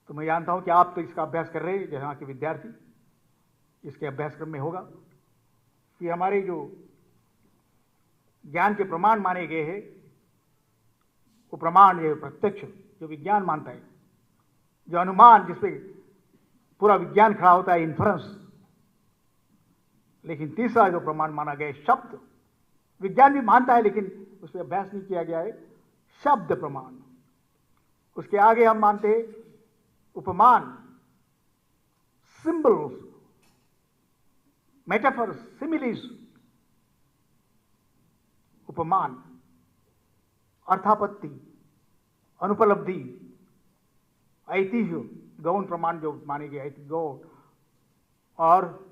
तो मैं जानता हूं कि आप तो इसका अभ्यास कर रहे हैं, जहां के विद्यार्थी इसके अभ्यासक्रम में होगा कि हमारे जो ज्ञान के प्रमाण माने गए हैं, वो प्रमाण ये प्रत्यक्ष जो विज्ञान मानता है, जो अनुमान जिसपे पूरा विज्ञान खड़ा होता है, इन्फरेंस. लेकिन तीसरा जो प्रमाण माना गया है, शब्द. विज्ञान भी मानता है लेकिन उस पर अभ्यास नहीं किया गया है, शब्द प्रमाण. उसके आगे हम मानते हैं उपमान, सिंबल्स, मेटाफर्स, सिमिलीज. उपमान, अर्थापत्ति, अनुपलब्धि, ऐतिह्य, गौण प्रमाण जो माने गए, गौण. और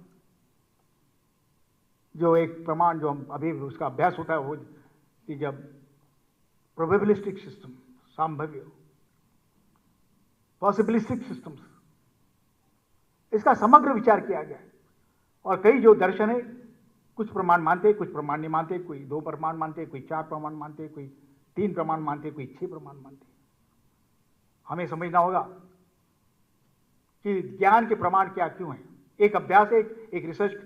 जो एक प्रमाण जो हम अभी उसका अभ्यास होता है वो कि जब प्रोबेबिलिस्टिक सिस्टम, संभाव्य, पॉसिबिलिस्टिक सिस्टम्स, इसका समग्र विचार किया गया है. और कई जो दर्शन है, कुछ प्रमाण मानते, कुछ प्रमाण नहीं मानते. कोई 2 प्रमाण मानते, कोई 4 प्रमाण मानते, कोई 3 प्रमाण मानते, कोई 6 प्रमाण मानते. हमें समझना होगा कि ज्ञान के प्रमाण क्या क्यों है. एक अभ्यास है, एक रिसर्च,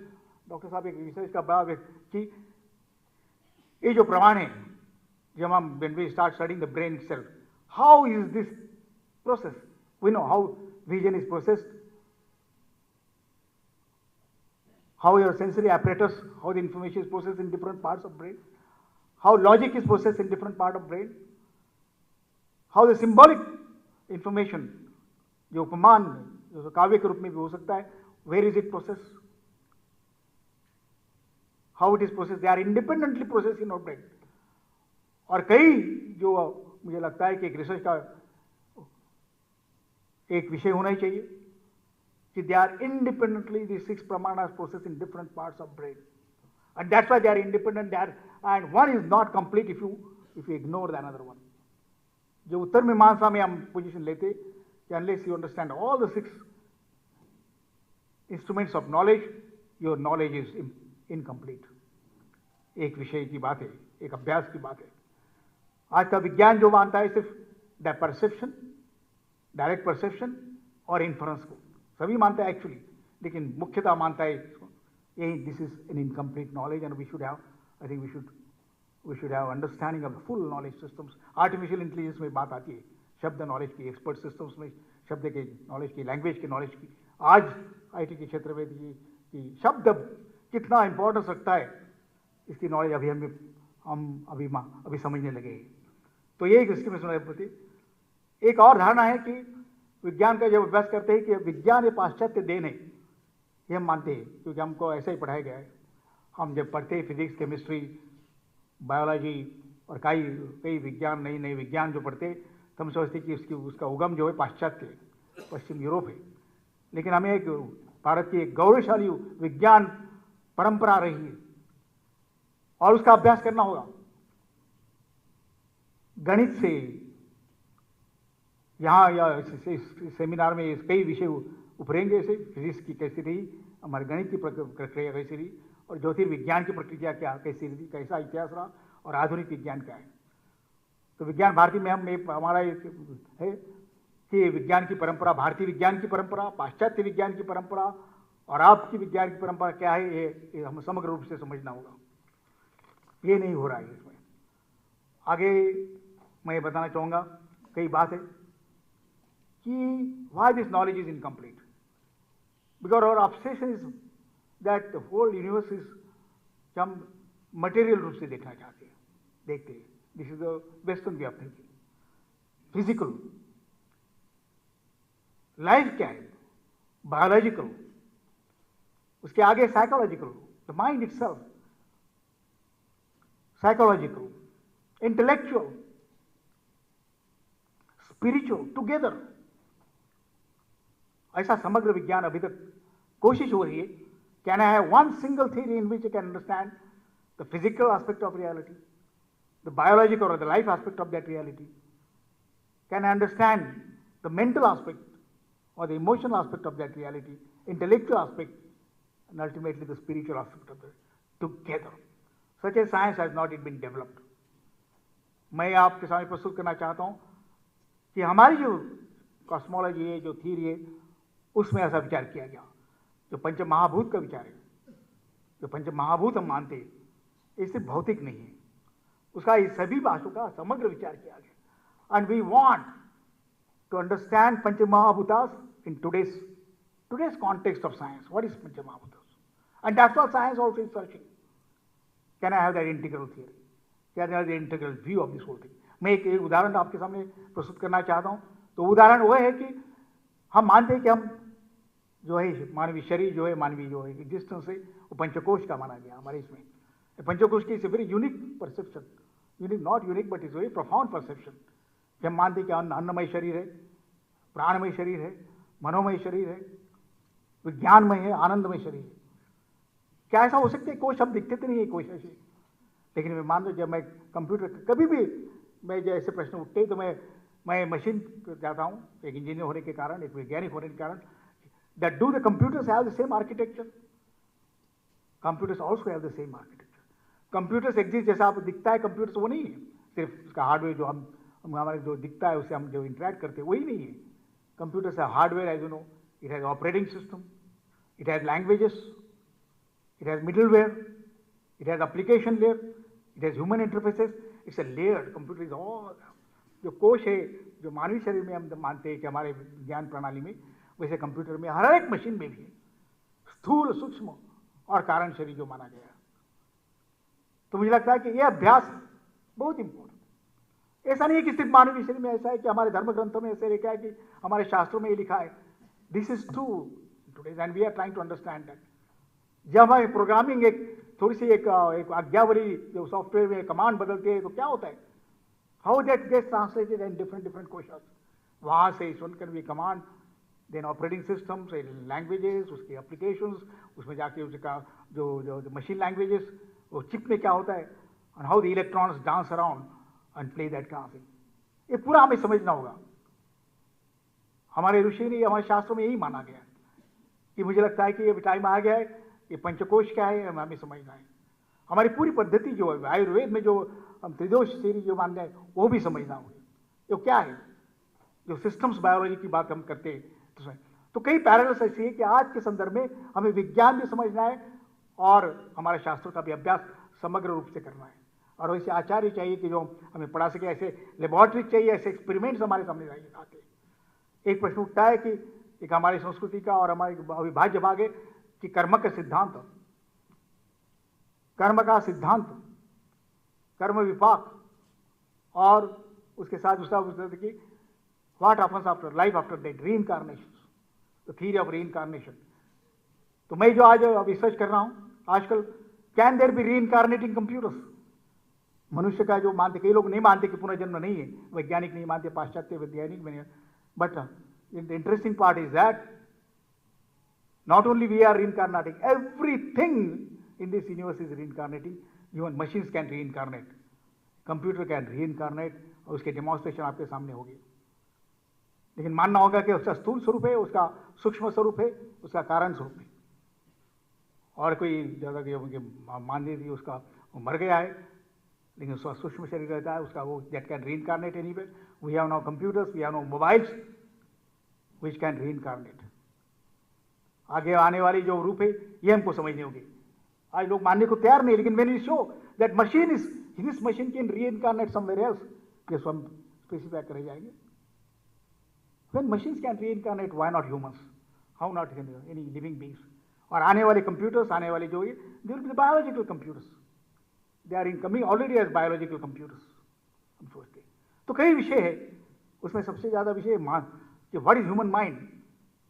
डॉक्टर साहब एक रिसर्च का भाव है कि ये जो प्रमाण है, जब हम when we start studying the brain itself, how is this process? We know how vision is processed, how your sensory apparatus, how the information is processed in different parts of brain, how logic is processed in different part of brain, how the symbolic information, जो उपमान जो काव्य के रूप में भी हो सकता है, where is it processed, how it is processed, they are independently processed in our brain. और कई जो मुझे लगता है कि एक रिसर्च का एक विषय होना ही चाहिए कि they are independently, these 6 pramanas processed in different parts of brain, and that's why they are independent, and one is not complete if you ignore the another one. जो उत्तर मीमांसा में हम पोजीशन लेते कि unless you understand all the 6 instruments of knowledge, your knowledge is incomplete. एक विषय की बात है, एक अभ्यास की बात है. आज का विज्ञान जो मानता है सिर्फ द परसेप्शन, डायरेक्ट परसेप्शन और इन्फरेंस को सभी मानता है एक्चुअली, लेकिन मुख्यतः मानता है यही this is an incomplete knowledge and we should have, I think we should we should have understanding of the full knowledge systems. Artificial intelligence में बात आती है शब्द नॉलेज की, एक्सपर्ट सिस्टम्स में शब्द के नॉलेज की, लैंग्वेज के नॉलेज की। आज आईटी के क्षेत्र में कि शब्द कितना इंपॉर्टेंस रखता है, इसकी नॉलेज हम अभी समझने लगे हैं। तो ये इसकी में सुनाई पड़ती। एक और धारणा है कि विज्ञान का जब अभ्यास करते हैं कि विज्ञान ये पाश्चात्य देन है, ये हम मानते हैं क्योंकि हमको ऐसा ही पढ़ाया गया है। हम जब पढ़ते हैं फिजिक्स, केमिस्ट्री, बायोलॉजी और कई विज्ञान, नई विज्ञान जो पढ़ते, तो हम सोचते कि उसका उगम जो है पाश्चात्य है, पश्चिम यूरोप है। लेकिन हमें एक भारत की एक गौरवशाली विज्ञान परंपरा रही है और उसका अभ्यास करना होगा। गणित से यहाँ या इस सेमिनार में कई विषय उभरेंगे, ऐसे फिजिक्स की कैसी रही, हमारे गणित की प्रक्रिया कैसी रही, और ज्योतिर्विज्ञान की प्रक्रिया कैसी रही, कैसा इतिहास रहा, और आधुनिक विज्ञान क्या है। तो विज्ञान भारती में हमारा एक है कि विज्ञान की परंपरा, भारतीय विज्ञान की परंपरा, पाश्चात्य विज्ञान की परंपरा और आपकी विज्ञान की परंपरा क्या है, ये हम समग्र रूप से समझना होगा। ये नहीं हो रहा है इसमें। आगे मैं बताना चाहूँगा, कई बात है कि why this knowledge is incomplete, because our obsession is that the whole universe is, हम मटेरियल रूप से देखना चाहते हैं, देखते हैं। This is the western way of thinking. Physical life क्या है, बायोलॉजिकल, उसके आगे psychological, the mind itself, psychological, intellectual, spiritual, together. ऐसा समग्र विज्ञान अभी तक कोशिश हो रही है। Can I have one single theory in which you can understand the physical aspect of reality, the biological और the life aspect of that reality? Can I understand the mental aspect or the emotional aspect of that reality, intellectual aspect, and ultimately the spiritual aspect of it together? Such a science has not yet been developed. मैं आपके सामने प्रस्तुत करना चाहता हूँ कि हमारी जो कॉस्मोलॉजी है, जो थ्योरी है, उसमें ऐसा विचार किया गया। जो पंच महाभूत का विचार है, जो पंच महाभूत हम मानते हैं, ये सिर्फ भौतिक नहीं है, उसका इस सभी बातों का समग्र विचार किया गया। And we want to understand Panchamahabhutas in today's context of science. What is Panchamahabhutas? And that's what science also is searching. Can I have that integral theory? Can I have the integral view of this whole thing? मैं एक उदाहरण आपके सामने प्रस्तुत करना चाहता हूँ। तो उदाहरण वो है कि हम मानते हैं कि हम जो है मानवीय शरीर जो है, मानवीय जो है एग्जिस्टेंस है, वो पंचकोश का माना गया हमारे इसमें। पंचकोश की is a very unique perception, unique not unique but is very profound perception. हम मानते हैं कि अन्नमय शरीर है, प्राणमय शरीर है, मनोमय शरीर है, विज्ञानमय है, आनंदमय शरीर है। क्या ऐसा हो सकता है? कोई शब्द दिखते तो नहीं है कोई ऐसे। लेकिन मैं मान लो जब मैं कंप्यूटर, कभी भी मैं जब ऐसे प्रश्न उठते तो मैं मशीन जाता हूँ, एक इंजीनियर होने के कारण, एक वैज्ञानिक होने के कारण, that do the computers have the same architecture? Computers also have the same architecture. Computers exist जैसा आप दिखता है कंप्यूटर्स, वो नहीं है। सिर्फ उसका हार्डवेयर जो हमारे जो दिखता है उससे हम जो इंटरेक्ट करते हैं वही नहीं है। कंप्यूटर्स है hardware, as you know, it has operating system, it has languages, it has middleware, it has application layer, it has human interfaces, it's a layered computer is all. जो कोश है, जो मानवीय शरीर में हम मानते हैं कि हमारे ज्ञान प्रणाली में, वैसे कंप्यूटर में हर एक मशीन में भी है स्थूल, सूक्ष्म और कारण शरीर जो माना गया। तो मुझे लगता है कि यह अभ्यास बहुत इंपॉर्टेंट। ऐसा नहीं है कि सिर्फ मानवीय शरीर में ऐसा है कि हमारे धर्म ग्रंथों में ऐसे लिखा है कि हमारे शास्त्रों में ये लिखा है। This is true today and we are trying to understand that. जब हमें प्रोग्रामिंग एक थोड़ी सी एक आज्ञावली जो सॉफ्टवेयर में कमांड बदलते हैं तो क्या होता है, how that gets translated in different questions. वहाँ से सुनकर भी command, then operating systems, languages, उसके एप्लीकेशंस, उसमें जाके उसका जो मशीन लैंग्वेजेस, वो चिप में क्या होता है, and how the electrons dance around and play that kind. ये पूरा हमें समझना होगा। हमारे ऋषि ने, हमारे शास्त्रों में यही माना गया कि मुझे लगता है कि ये टाइम आ गया है, ये पंचकोश क्या है हमें समझना है। हमारी पूरी पद्धति जो है आयुर्वेद में जो हम त्रिदोष थ्योरी जो मान रहे हैं वो भी समझना होगा। जो क्या है, जो सिस्टम्स बायोलॉजी की बात हम करते हैं, तो कई पैरेलल्स ऐसी है कि आज के संदर्भ में हमें विज्ञान भी समझना है और हमारे शास्त्रों का भी अभ्यास समग्र रूप से करना है। और वैसे आचार्य चाहिए कि जो हमें पढ़ा सके, ऐसे लेबोरेटरी चाहिए, ऐसे एक्सपेरिमेंट्स हमारे सामने आके। एक प्रश्न उठता है कि एक हमारी संस्कृति का और हमारे अविभाज्य भाग है कि कर्म का सिद्धांत, कर्म का सिद्धांत, कर्म विपाक, और उसके साथ दूसरा कि what happens after life after death, reincarnation, the theory of reincarnation. तो मैं जो आज रिसर्च कर रहा हूं आजकल, कैन देयर बी री इनकारनेटिंग कंप्यूटर्स? मनुष्य का जो मानते, कई लोग नहीं मानते कि पुनर्जन्म नहीं है, वैज्ञानिक नहीं मानते, पाश्चात्य वैज्ञानिक नहीं, but the interesting part is that not only we are reincarnating, everything in this universe is reincarnating. Even machines can reincarnate, computer can reincarnate, और उसके डेमोन्स्ट्रेशन आपके सामने होगी। लेकिन मानना होगा कि उसका स्थूल स्वरूप है, उसका सूक्ष्म स्वरूप है, उसका कारण स्वरूप है। और कोई जगह मान लीजिए उसका मर गया है, लेकिन उसका सूक्ष्म शरीर रहता है, उसका वो that can reincarnate anywhere. We have now computers, we have now mobiles which can reincarnate. आगे आने वाली जो रूप है ये हमको समझनी होगी। आज लोग मानने को तैयार नहीं, लेकिन when we show that machine is, this machine can reincarnate somewhere else, ये हम स्पेसिफाई करे जाएंगे। When machines can reincarnate, why not humans? How not any living beings? और आने वाले कंप्यूटर्स, आने वाले जो ये they will be biological computers, they are in coming already as biological computers, हम सोचते हैं। तो कई विषय है, उसमें सबसे ज्यादा विषय कि व्हाट इज ह्यूमन माइंड,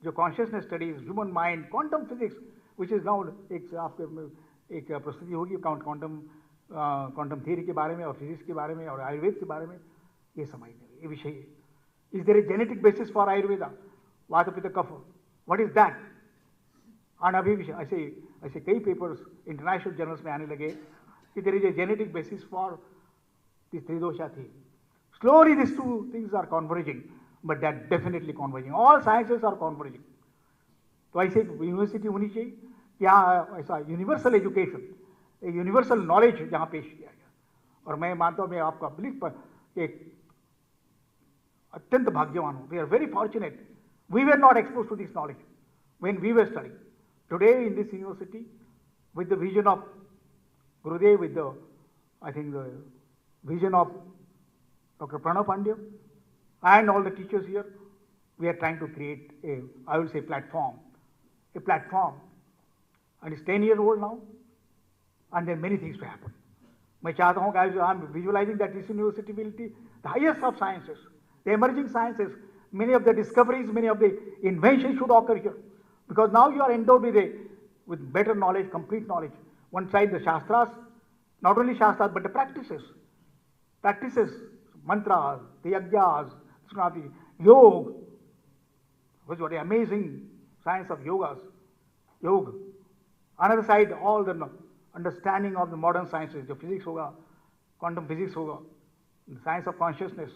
जो consciousness studies, human mind, quantum physics, which is now एक आपके एक प्रस्तुति होगी क्वांटम थियरी के बारे में और फिजिक्स के बारे में और आयुर्वेद के बारे में, ये समझने ये विषय है। Is there a genetic basis for Ayurveda? वात पित्त कफ, व्हाट इज दैट? और अभी ऐसे कई पेपर्स इंटरनेशनल जर्नल्स में आने लगे कि there is a genetic basis for this tridosha थी। Slowly these two things are converging, but they are definitely converging. All sciences are converging. तो ऐसे यूनिवर्सिटी होनी चाहिए कि यहाँ ऐसा यूनिवर्सल एजुकेशन, एक यूनिवर्सल नॉलेज जहाँ पेश किया गया। और मैं मानता हूँ, मैं आपका बिलीफ पर एक अत्यंत भाग्यवान हूँ। We are very fortunate, we were not expose to this knowledge when we were studying. Today in this university with the vision of Gurudev, with the, I think the vision of Dr. Pranav Pandya and all the teachers here, we are trying to create a, I would say, platform, and it's 10 years old now, and there are many things to happen. मैं चाहता हूँ, guys, I'm visualizing that this university will be the highest of sciences, the emerging sciences, many of the discoveries, many of the inventions should occur here, because now you are endowed with better knowledge, complete knowledge. One side the Shastras, not only Shastras, but the practices, mantras, the yajnas, yoga, which was the amazing science of yoga. Another side, all the understanding of the modern sciences, the physics hoga, quantum physics hoga, the science of consciousness,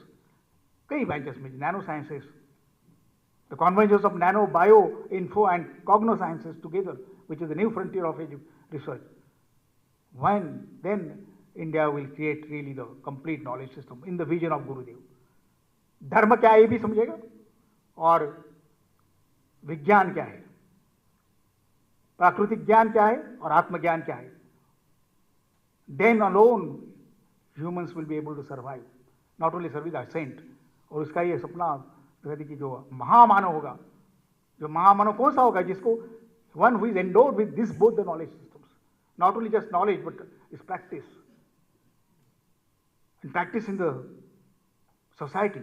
kei branches में nano sciences, the convergence of nano, bio, info and cognosciences together, which is the new frontier of research. Then India will create really the complete knowledge system in the vision of Gurudev. धर्म क्या है ये भी समझेगा, और विज्ञान क्या है, प्राकृतिक ज्ञान क्या है और आत्मज्ञान क्या है. Then alone humans will be able to survive, not only survive the ascent. और उसका ये सपना प्रगति की जो महामानव होगा, जो महामानव कौन सा होगा, जिसको one who is endowed with this both the knowledge systems, not only just knowledge but is practice, and practice in the society.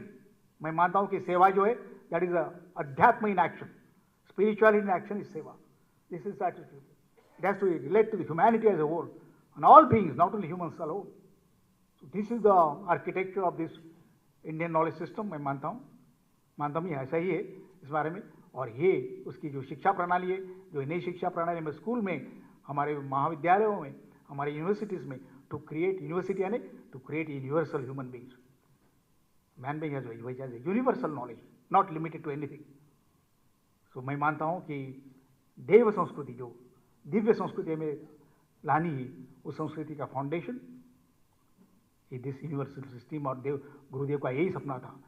मैं मानता हूं कि सेवा जो है, that is अध्यात्म in action, spirituality in action is seva. This is attitude. It has to relate to the humanity as a whole and all beings, not only humans alone. So this is the architecture of this Indian knowledge system. मैं मानता हूँ ये ऐसा ही है इस बारे में. और ये उसकी जो शिक्षा प्रणाली है, जो नई शिक्षा प्रणाली में स्कूल में, हमारे महाविद्यालयों में, हमारे यूनिवर्सिटीज में, टू क्रिएट यूनिवर्सिटी यानी to create universal human beings. Man being has universal knowledge, not limited to anything. So मैं मानता हूँ कि देव संस्कृति, जो दिव्य संस्कृति हमें लानी है, उस संस्कृति का फाउंडेशन दिस यूनिवर्सल सिस्टम. और गुरुदेव का यही सपना था.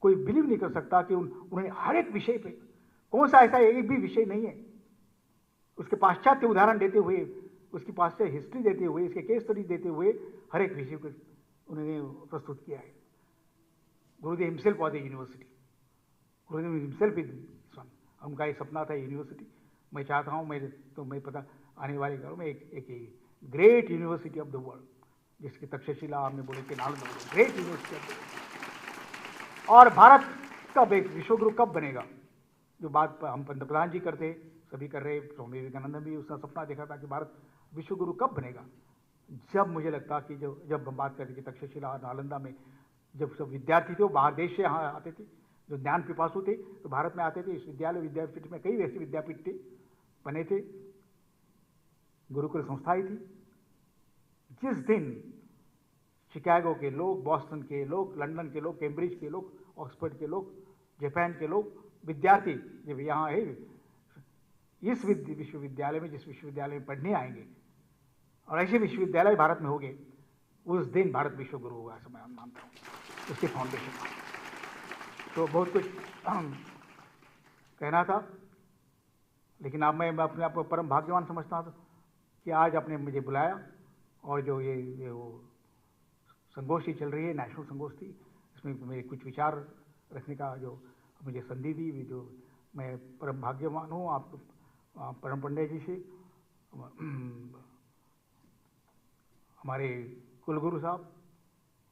कोई बिलीव नहीं कर सकता कि उन्होंने हर एक विषय पे, कौन सा ऐसा एक भी विषय नहीं है, उसके पाश्चात्य उदाहरण देते हुए उसकी पास्ट हिस्ट्री देते हुए, इसके केस स्टडी देते हुए हर एक विषय को उन्होंने प्रस्तुत किया है। गुरुदेव himself was a university, Gurudev himself is one. उनका एक सपना था यूनिवर्सिटी। मैं चाहता हूँ मैं पता आने वाले घरों में एक great university of the world, जिसकी तक्षशिला आपने बोले कि Nalanda, great university of the world. और भारत कब एक विश्वगुरु कब बनेगा, जो बात हम पंतप्रधान जी करते, सभी कर रहे, स्वामी विवेकानंद भी उसका सपना देखा था कि भारत विश्वगुरु कब बनेगा। जब मुझे लगता कि जब हम बात करते कि तक्षशिला नालंदा में जब सब विद्यार्थी थे वो बाहर देश से यहाँ आते थे, जो ज्ञान पिपासु थे तो भारत में आते थे। इस विद्यापीठ में कई वैसे विद्यापीठ थे, बने थे, गुरुकुल संस्थाएं थी। जिस दिन शिकागो के लोग, बॉस्टन के लोग, लंदन के लोग, कैम्ब्रिज के लोग, ऑक्सफोर्ड के लोग, जापान के लोग, विद्यार्थी जब यहाँ है इस विश्वविद्यालय में, जिस विश्वविद्यालय में पढ़ने आएंगे और ऐसे विश्वविद्यालय भारत में होंगे, उस दिन भारत विश्वगुरु होगा, ऐसा मैं मानता हूँ, उसके फाउंडेशन। तो बहुत कुछ कहना था, लेकिन अब मैं अपने आप को परम भाग्यवान समझता हूँ कि आज आपने मुझे बुलाया और जो ये वो संगोष्ठी चल रही है, नेशनल संगोष्ठी, इसमें मेरे कुछ विचार रखने का जो मुझे संधि दी, जो मैं परम भाग्यवान हूँ आप परम पंडित जी से, हमारे कुलगुरु साहब,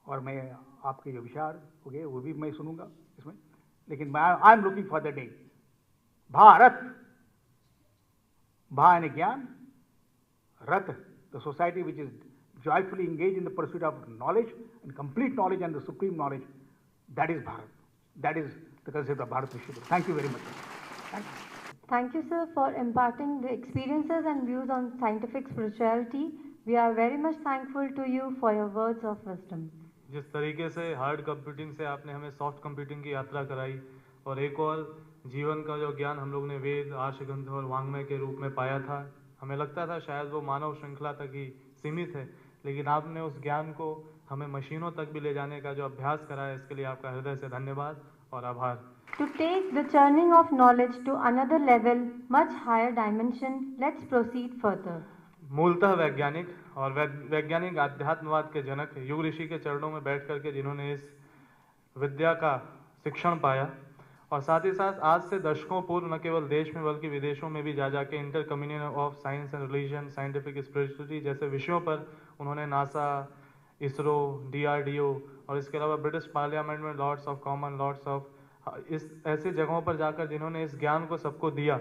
और मैं आपके जो विचार हो गए वो भी मैं सुनूंगा इसमें। लेकिन I am looking for the day Bharat भा यानी ज्ञान, रथ the society which is joyfully engaged in the pursuit of knowledge and complete knowledge and the supreme knowledge. That is Bharat. That is the concept of Bharat Vishwaguru. Thank you very much. Thank you. Thank you, sir, for imparting the experiences and views on scientific spirituality. We are very much thankful to you for your words of wisdom. जिस तरीके से hard computing से आपने हमें soft computing की यात्रा कराई और एक और जीवन का जो ज्ञान हम लोग ने वेद, आर्षग्रंथ और वांग्मय के रूप में पाया था, हमें लगता था शायद वो मानव श्रृंखला तक ही सीमित है, लेकिन आपने उस ज्ञान को हमें मशीनों तक भी ले जाने का जो अभ्यास कराया, इसके लिए आपका हृदय से धन्यवाद और आभार। To take the churning of knowledge to another level, much higher dimension, let's proceed further. मूलतः वैज्ञानिक और वैज्ञानिक आध्यात्मवाद के जनक युग ऋषि के चरणों में बैठ करके जिन्होंने इस विद्या का शिक्षण पाया और साथ ही साथ आज से दशकों पूर्व न केवल देश में बल्कि विदेशों में भी जा जाके inter communion of science and religion, scientific spirituality जैसे विषयों पर उन्होंने नासा, इसरो, DRDO और इसके अलावा ब्रिटिश पार्लियामेंट में lords of common, lords of, इस ऐसे जगहों पर जाकर जिन्होंने इस ज्ञान को सबको दिया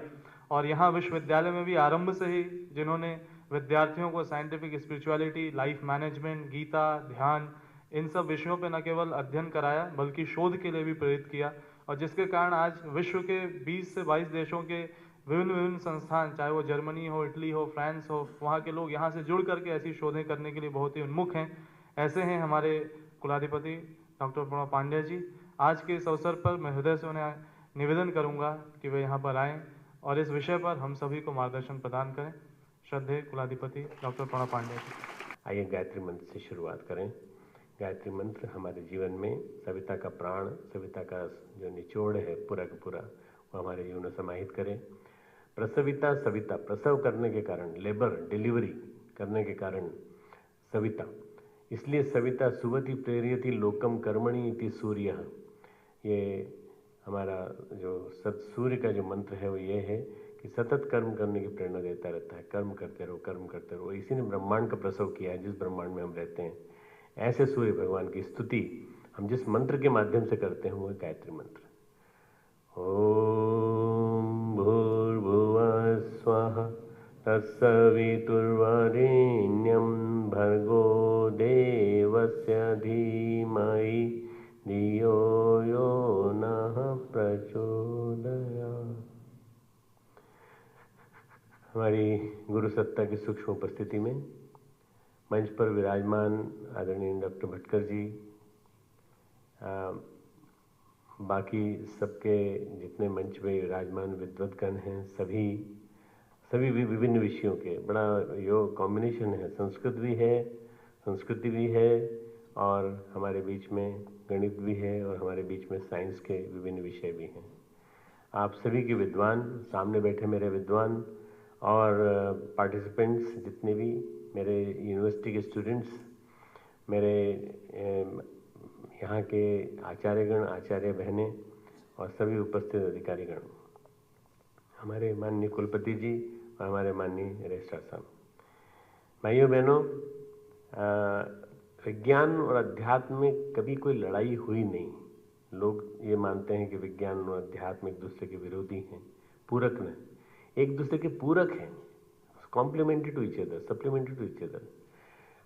और यहाँ विश्वविद्यालय में भी आरंभ से ही जिन्होंने विद्यार्थियों को scientific spirituality, life management, Gita, ध्यान, इन सब विषयों पर न केवल अध्ययन कराया बल्कि शोध के लिए भी प्रेरित किया और जिसके कारण आज विश्व के 20 से 22 देशों के विभिन्न संस्थान, चाहे वो जर्मनी हो, इटली हो, फ्रांस हो, वहाँ के लोग यहाँ से जुड़ करके ऐसी शोधें करने के लिए बहुत ही उन्मुख हैं। ऐसे हैं हमारे कुलाधिपति डॉक्टर प्रणव पांड्या जी। आज के इस अवसर पर मैं हृदय से उन्हें निवेदन करूँगा कि वे यहाँ पर आएँ और इस विषय पर हम सभी को मार्गदर्शन प्रदान करें। श्रद्धेय कुलाधिपति डॉक्टर प्रणव पांड्या जी। आइए गायत्री मंत्र से शुरुआत करें। गायत्री मंत्र हमारे जीवन में सविता का प्राण, सविता का जो निचोड़ है पूरा का पूरा, वो हमारे जीवन में समाहित करें। प्रसविता सविता, प्रसव करने के कारण, लेबर डिलीवरी करने के कारण सविता, इसलिए सविता सुवति प्रेरयति लोकम कर्मणि इति सूर्य। ये हमारा जो सूर्य का जो मंत्र है वो ये है कि सतत कर्म करने की प्रेरणा देता रहता है। कर्म करते रहो, कर्म करते रहो। इसी ने ब्रह्मांड का प्रसव किया है, जिस ब्रह्मांड में हम रहते हैं। ऐसे सूर्य भगवान की स्तुति हम जिस मंत्र के माध्यम से करते हैं वो गायत्री मंत्र। ओम भूर्भुवः स्वः तत्सवितुर्वरेण्यं भर्गो देवस्य धीमहि धियो यो नः प्रचोदयात्। हमारी गुरु सत्ता की सूक्ष्म उपस्थिति में मंच पर विराजमान आदरणीय डॉक्टर भटकर जी, बाकी सबके जितने मंच में विराजमान विद्वद्गण हैं, सभी विभिन्न विषयों के बड़ा योग कॉम्बिनेशन है। संस्कृत भी है, संस्कृति भी है और हमारे बीच में गणित भी है और हमारे बीच में साइंस के विभिन्न विषय भी हैं। आप सभी के विद्वान, सामने बैठे मेरे विद्वान और पार्टिसिपेंट्स जितने भी मेरे यूनिवर्सिटी के स्टूडेंट्स, मेरे यहाँ के आचार्यगण, आचार्य बहनें और सभी उपस्थित अधिकारीगण, हमारे माननीय कुलपति जी और हमारे माननीय रजिस्ट्रार साहब, भाइयों बहनों, विज्ञान और अध्यात्म में कभी कोई लड़ाई हुई नहीं। लोग ये मानते हैं कि विज्ञान और अध्यात्म एक दूसरे के विरोधी हैं, पूरक नहीं, एक दूसरे के पूरक हैं, complementary to each other, supplementary to each other.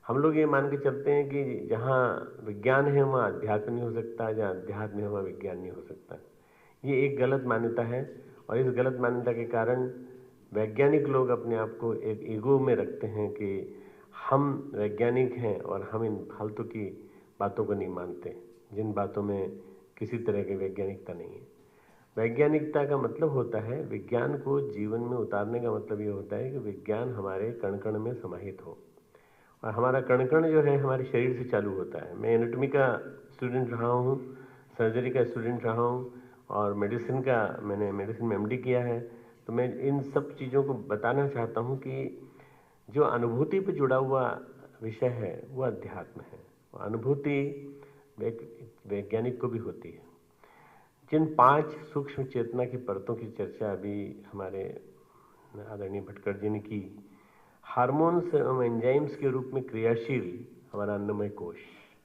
हम लोग ये मान के चलते हैं कि जहाँ विज्ञान है वहाँ अध्यात्म नहीं हो सकता, जहाँ अध्यात्म है वहाँ विज्ञान नहीं हो सकता। ये एक गलत मान्यता है और इस गलत मान्यता के कारण वैज्ञानिक लोग अपने आप को एक ईगो में रखते हैं कि हम वैज्ञानिक हैं और हम इन फालतू की बातों को नहीं मानते, जिन बातों में किसी तरह की वैज्ञानिकता नहीं है। वैज्ञानिकता का मतलब होता है, विज्ञान को जीवन में उतारने का मतलब ये होता है कि विज्ञान हमारे कण कण में समाहित हो। और हमारा कण कण जो है हमारे शरीर से चालू होता है। मैं एनाटॉमी का स्टूडेंट रहा हूँ, सर्जरी का स्टूडेंट रहा हूँ और मैंने मेडिसिन में MD किया है। तो मैं इन सब चीज़ों को बताना चाहता हूँ कि जो अनुभूति पर जुड़ा हुआ विषय है वो अध्यात्म है। अनुभूति वैज्ञानिक को भी होती है। जिन 5 सूक्ष्म चेतना की परतों की चर्चा अभी हमारे आदरणीय भटकर जी ने की, हार्मोन्स एवं एंजाइम्स के रूप में क्रियाशील हमारा अन्नमय कोश,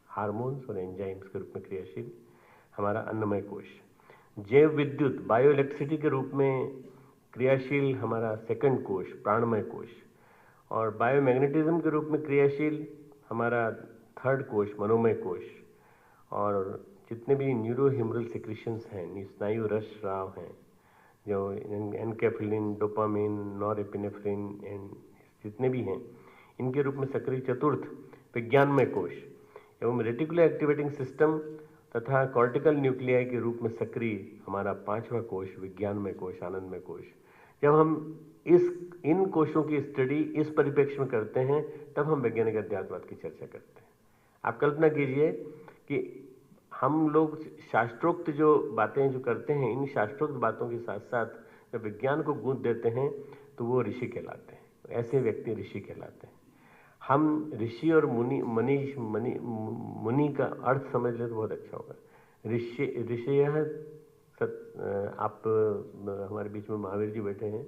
हार्मोन्स और एंजाइम्स के रूप में क्रियाशील हमारा अन्नमय कोश, जैव विद्युत बायो इलेक्ट्रिसिटी के रूप में क्रियाशील हमारा सेकंड कोश प्राणमय कोश, और बायोमैग्नेटिज्म के रूप में क्रियाशील हमारा थर्ड कोश मनोमय कोश, और जितने भी न्यूरोहिमरल सिक्रीशंस हैं, स्नायु रस स्राव हैं, जो एनकेफ्लिन, डोपामिन, नॉरएपिनेफ्रिन एंड जितने भी हैं, इनके रूप में सक्रिय चतुर्थ विज्ञानमय कोश एवं रेटिकुलर एक्टिवेटिंग सिस्टम तथा कॉर्टिकल न्यूक्लियाई के रूप में सक्रिय हमारा 5वां कोश विज्ञानमय कोश, आनंदमय कोश। जब हम इन कोशों की स्टडी इस परिप्रेक्ष्य में करते हैं तब हम वैज्ञानिक अध्यात्मवाद की चर्चा करते हैं। आप कल्पना कीजिए कि हम लोग शास्त्रोक्त जो बातें जो करते हैं, इन शास्त्रोक्त बातों के साथ साथ जब विज्ञान को गूंथ देते हैं तो वो ऋषि कहलाते हैं। ऐसे व्यक्ति ऋषि कहलाते हैं। हम ऋषि और मुनि का अर्थ समझ ले तो बहुत अच्छा होगा। ऋषि आप हमारे बीच में महावीर जी बैठे हैं,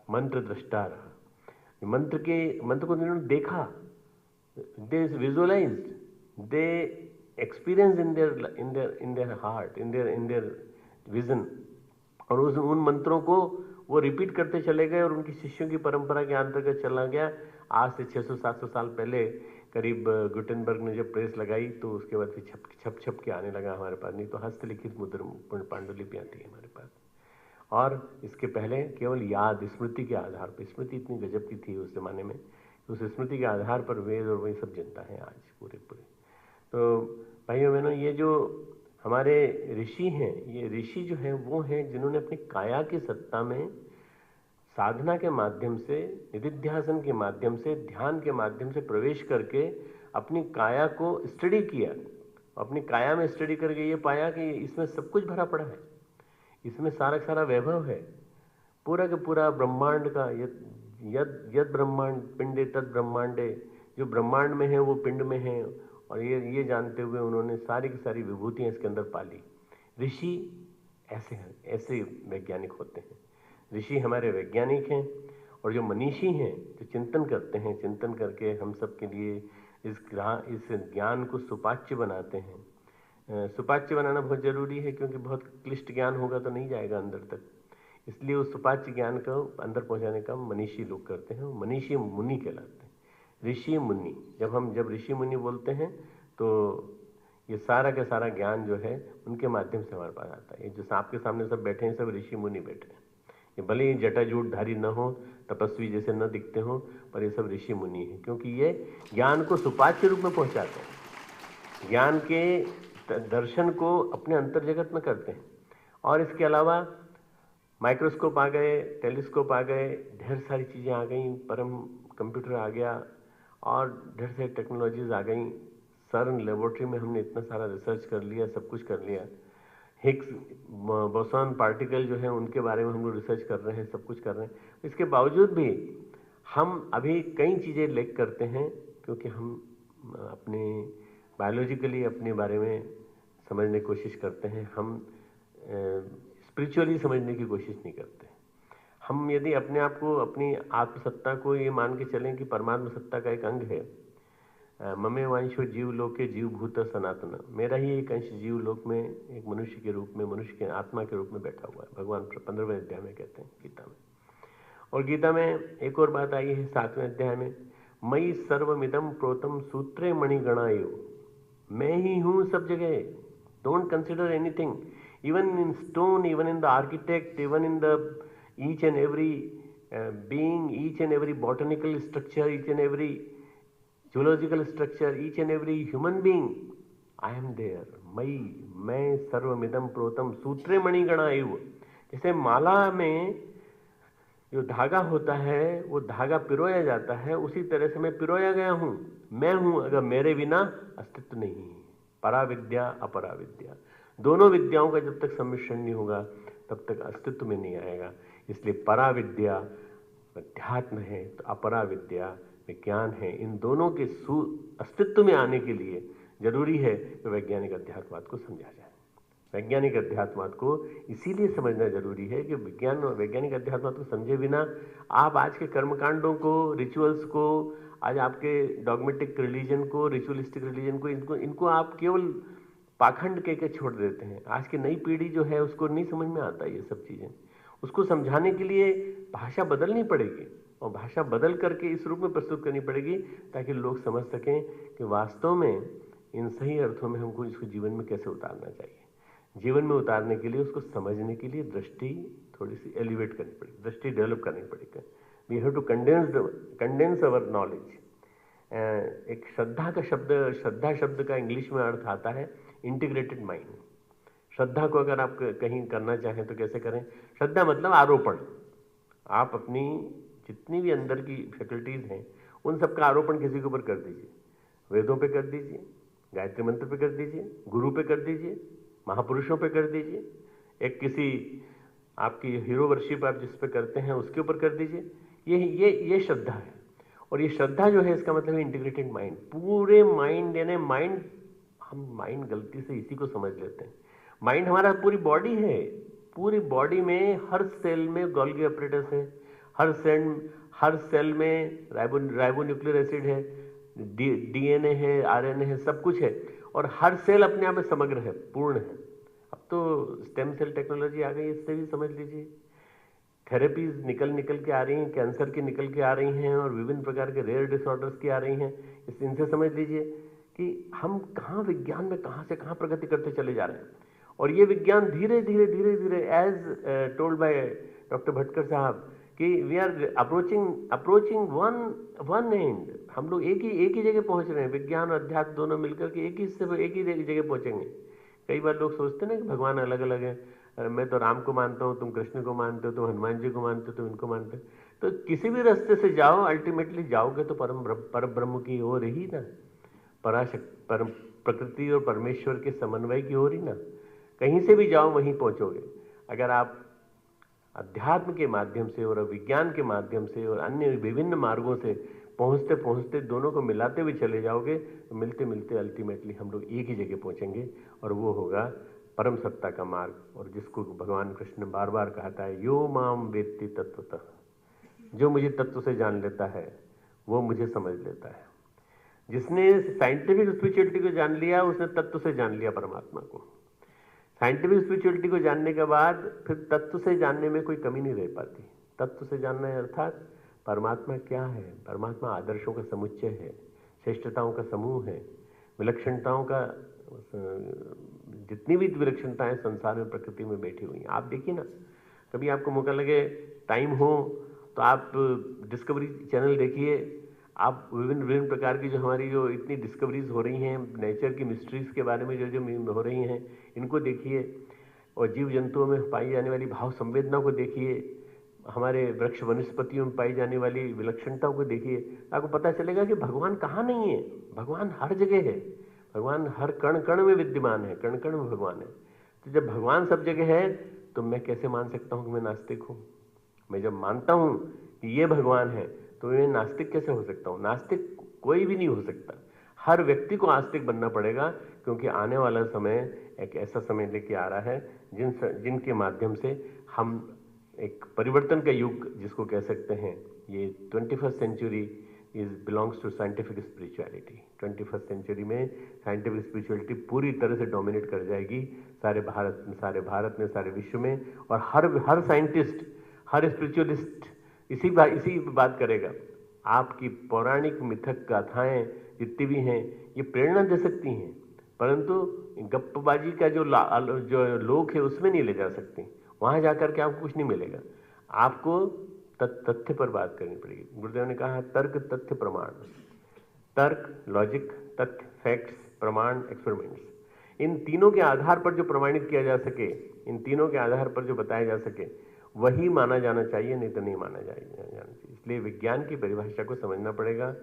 मंत्र दृष्टा रहा। मंत्र को उन्होंने देखा, they visualized, they experience in their heart, in their vision, और उन मंत्रों को वो रिपीट करते चले गए और उनकी शिष्यों की परंपरा के अंतर्गत चला गया। आज से 600-700 साल पहले करीब गुटेनबर्ग ने जब प्रेस लगाई तो उसके बाद फिर छप के आने लगा हमारे पास, नहीं तो हस्तलिखित मुद्रण पांडुलिपि आती है हमारे पास। और इसके पहले केवल याद, स्मृति के आधार पर, स्मृति इतनी गजब की थी उस जमाने में, उस स्मृति के आधार पर वेद और वही सब जनता है आज पूरे। तो भाइयों बहनों, ये जो हमारे ऋषि हैं, ये ऋषि जो हैं वो हैं जिन्होंने अपनी काया की सत्ता में साधना के माध्यम से, निधिध्यासन के माध्यम से, ध्यान के माध्यम से प्रवेश करके अपनी काया को स्टडी किया। अपनी काया में स्टडी करके ये पाया कि इसमें सब कुछ भरा पड़ा है, इसमें सारा वैभव है, पूरा का पूरा ब्रह्मांड का, यद ब्रह्मांड पिंडे तद ब्रह्मांडे, जो ब्रह्मांड में है वो पिंड में है। और ये जानते हुए उन्होंने सारी की सारी विभूतियाँ इसके अंदर पाली। ऋषि ऐसे हैं, ऐसे वैज्ञानिक होते हैं। ऋषि हमारे वैज्ञानिक हैं, और जो मनीषी हैं जो चिंतन करते हैं, चिंतन करके हम सब के लिए इस ज्ञान को सुपाच्य बनाते हैं। सुपाच्य बनाना बहुत जरूरी है, क्योंकि बहुत क्लिष्ट ज्ञान होगा तो नहीं जाएगा अंदर तक। इसलिए उस सुपाच्य ज्ञान को अंदर पहुंचाने का मनीषी लोग करते हैं, मनीषी मुनि कहलाते हैं। ऋषि मुनि, जब ऋषि मुनि बोलते हैं तो ये सारा का सारा ज्ञान जो है उनके माध्यम से हमारे पास आता है। ये जो आपके सामने सब बैठे हैं, सब ऋषि मुनि बैठे हैं। ये भले ही जटाजूटधारी न हो, तपस्वी जैसे न दिखते हो, पर ये सब ऋषि मुनि हैं, क्योंकि ये ज्ञान को सुपाच्य रूप में पहुंचाते हैं, ज्ञान के दर्शन को अपने अंतर जगत में करते हैं। और इसके अलावा माइक्रोस्कोप आ गए, टेलीस्कोप आ गए, ढेर सारी चीज़ें आ गई, परम कंप्यूटर आ गया और ढेर सारी टेक्नोलॉजीज आ गई। सर्न लेबोरेटरी में हमने इतना सारा रिसर्च कर लिया, सब कुछ कर लिया। हिग्स बोसॉन पार्टिकल जो है उनके बारे में हम लोग रिसर्च कर रहे हैं, सब कुछ कर रहे हैं। इसके बावजूद भी हम अभी कई चीज़ें लैक करते हैं, क्योंकि हम अपने बायोलॉजिकली अपने बारे में समझने की कोशिश करते हैं, हम स्पिरिचुअली समझने की कोशिश नहीं करते। हम यदि अपने आप को, अपनी आत्मसत्ता को ये मान के चलें कि परमात्मा सत्ता का एक अंग है, ममे वांशो जीव लोके जीव भूत सनातन, मेरा ही एक अंश जीव लोक में एक मनुष्य के रूप में, मनुष्य के आत्मा के रूप में बैठा हुआ है। भगवान 15वें अध्याय में कहते हैं गीता में। और गीता में एक और बात आई है 7वें अध्याय में, मई सर्वमिदम प्रोतम सूत्रे मणिगणायु, मैं ही हूँ सब जगह, don't consider anything, even in stone, even in the architect, even in the each and every being, each and every botanical structure, each and every zoological structure, each and every human being, I am there. मैं सर्वमिदम प्रोतम सूत्रे मणिगणायु। जैसे माला में जो धागा होता है वो धागा पिरोया जाता है, उसी तरह से मैं पिरोया गया हूँ, मैं हूँ, अगर मेरे बिना अस्तित्व नहीं है। पराविद्या अपराविद्या, दोनों विद्याओं का जब तक सम्मिश्रण नहीं होगा तब तक अस्तित्व में नहीं आएगा। इसलिए पराविद्या अध्यात्म है तो अपराविद्या विज्ञान है। इन दोनों के अस्तित्व में आने के लिए जरूरी है कि वैज्ञानिक अध्यात्मवाद को समझा जाए। वैज्ञानिक अध्यात्मवाद को इसीलिए समझना जरूरी है कि विज्ञान और वैज्ञानिक अध्यात्मवाद को समझे बिना आप आज के कर्मकांडों को, रिचुअल्स को, आज आपके डॉगमेटिक रिलीजन को, रिचुअलिस्टिक रिलीजन को, इनको आप केवल पाखंड के छोड़ देते हैं। आज की नई पीढ़ी जो है उसको नहीं समझ में आता ये सब चीज़ें। उसको समझाने के लिए भाषा बदलनी पड़ेगी, और भाषा बदल करके इस रूप में प्रस्तुत करनी पड़ेगी ताकि लोग समझ सकें कि वास्तव में इन सही अर्थों में हमको इसको जीवन में कैसे उतारना चाहिए। जीवन में उतारने के लिए, उसको समझने के लिए दृष्टि थोड़ी सी एलिवेट करनी पड़ेगी, दृष्टि डेवलप करनी पड़ेगी। We have to condense our knowledge. एक श्रद्धा शब्द का इंग्लिश में अर्थ आता है इंटीग्रेटेड माइंड। श्रद्धा को अगर आप कहीं करना चाहें तो कैसे करें? श्रद्धा मतलब आरोपण। आप अपनी जितनी भी अंदर की फैकल्टीज हैं उन सब का आरोपण किसी के ऊपर कर दीजिए। वेदों पे कर दीजिए, गायत्री मंत्र पे कर दीजिए, गुरु पे कर दीजिए, महापुरुषों पे कर दीजिए, एक किसी आपकी हीरो वर्शिप आप जिस पे करते हैं उसके ऊपर कर दीजिए। ये श्रद्धा है। और ये श्रद्धा जो है इसका मतलब है इंटीग्रेटेड माइंड। पूरे माइंड, यानी माइंड, हम माइंड गलती से इसी को समझ लेते हैं। माइंड हमारा पूरी बॉडी है, पूरी बॉडी में हर सेल में गोल्गी अपरेटस है, हर सेल में राइबो न्यूक्लियर एसिड है, डीएनए है, आरएनए है, सब कुछ है, और हर सेल अपने आप में समग्र है, पूर्ण है। अब तो स्टेम सेल टेक्नोलॉजी आ गई, इससे भी समझ लीजिए। थेरेपीज निकल के आ रही हैं, कैंसर की निकल के आ रही हैं, और विभिन्न प्रकार के रेयर डिसऑर्डर्स की आ रही हैं। इनसे समझ लीजिए कि हम कहाँ विज्ञान में कहाँ से कहाँ प्रगति करते चले जा रहे हैं। और ये विज्ञान धीरे धीरे as told by doctor Bhatkar साहब कि we are approaching one end. हम लोग एक ही जगह पहुंच रहे हैं। विज्ञान और अध्यात्म दोनों मिलकर के एक ही जगह पहुंचेंगे। कई बार लोग सोचते हैं ना कि भगवान अलग अलग है, मैं तो राम को मानता हूँ, तुम कृष्ण को मानते हो, तुम हनुमान जी को मानते हो, तुम इनको मानते हो। तो किसी भी रास्ते से जाओ, अल्टीमेटली जाओगे तो पर ब्रह्म की ओर ही ना, प्रकृति और परमेश्वर के समन्वय की ओर ही ना। कहीं से भी जाओ वहीं पहुंचोगे। अगर आप अध्यात्म के माध्यम से और विज्ञान के माध्यम से और अन्य विभिन्न मार्गों से पहुंचते पहुंचते दोनों को मिलाते हुए चले जाओगे तो मिलते मिलते अल्टीमेटली हम लोग एक ही जगह पहुंचेंगे, और वो होगा परम सत्ता का मार्ग। और जिसको भगवान कृष्ण बार बार कहता है, यो माम वेत्ति तत्वतः, जो मुझे तत्व से जान लेता है वो मुझे समझ लेता है। जिसने साइंटिफिक स्पिरिचुअलिटी को जान लिया उसने तत्व से जान लिया परमात्मा को। साइंटिफिक स्पिरिचुअलिटी को जानने के बाद फिर तत्व से जानने में कोई कमी नहीं रह पाती। तत्व से जानना है अर्थात परमात्मा क्या है। परमात्मा आदर्शों का समुच्चय है, श्रेष्ठताओं का समूह है, विलक्षणताओं का, जितनी भी विलक्षणताएं संसार में प्रकृति में बैठी हुई हैं। आप देखिए ना, कभी आपको मौका लगे, टाइम हो तो आप डिस्कवरी चैनल देखिए। आप विभिन्न प्रकार की जो हमारी जो इतनी डिस्कवरीज हो रही हैं नेचर की मिस्ट्रीज के बारे में जो हो रही हैं, इनको देखिए। और जीव जंतुओं में पाई जाने वाली भाव संवेदना को देखिए, हमारे वृक्ष वनस्पतियों में पाई जाने वाली विलक्षणताओं को देखिए। आपको पता चलेगा कि भगवान कहाँ नहीं है। भगवान हर जगह है, भगवान हर कण कण में विद्यमान है, कण कण में भगवान है। तो जब भगवान सब जगह है तो मैं कैसे मान सकता हूँ कि मैं नास्तिक हूँ? मैं जब मानता हूँ कि ये भगवान है तो मैं नास्तिक कैसे हो सकता हूँ? नास्तिक कोई भी नहीं हो सकता। हर व्यक्ति को आस्तिक बनना पड़ेगा, क्योंकि आने वाला समय एक ऐसा समय लेके आ रहा है जिनके माध्यम से हम एक परिवर्तन का युग जिसको कह सकते हैं, ये 21st century belongs to scientific spirituality. 21st century में साइंटिफिक स्पिरिचुअलिटी पूरी तरह से डोमिनेट कर जाएगी सारे भारत में, सारे विश्व में। और हर साइंटिस्ट, हर स्पिरिचुअलिस्ट इसी बात करेगा। आपकी पौराणिक मिथक गाथाएं जितनी भी हैं ये प्रेरणा दे सकती हैं, परंतु गप्पबाजी का जो लोक है उसमें नहीं ले जा सकती। वहां जाकर के आपको कुछ नहीं मिलेगा। आपको तथ्य पर बात करनी पड़ेगी। गुरुदेव ने कहा तर्क, तथ्य, प्रमाण। तर्क, लॉजिक, तथ्य, फैक्ट्स, प्रमाण, एक्सपेरिमेंट्स, इन तीनों के आधार पर जो प्रमाणित किया जा सके, इन तीनों के आधार पर जो बताया जा सके वही माना जाना चाहिए, नहीं तो नहीं माना जाना चाहिए। इसलिए विज्ञान की परिभाषा को समझना पड़ेगा,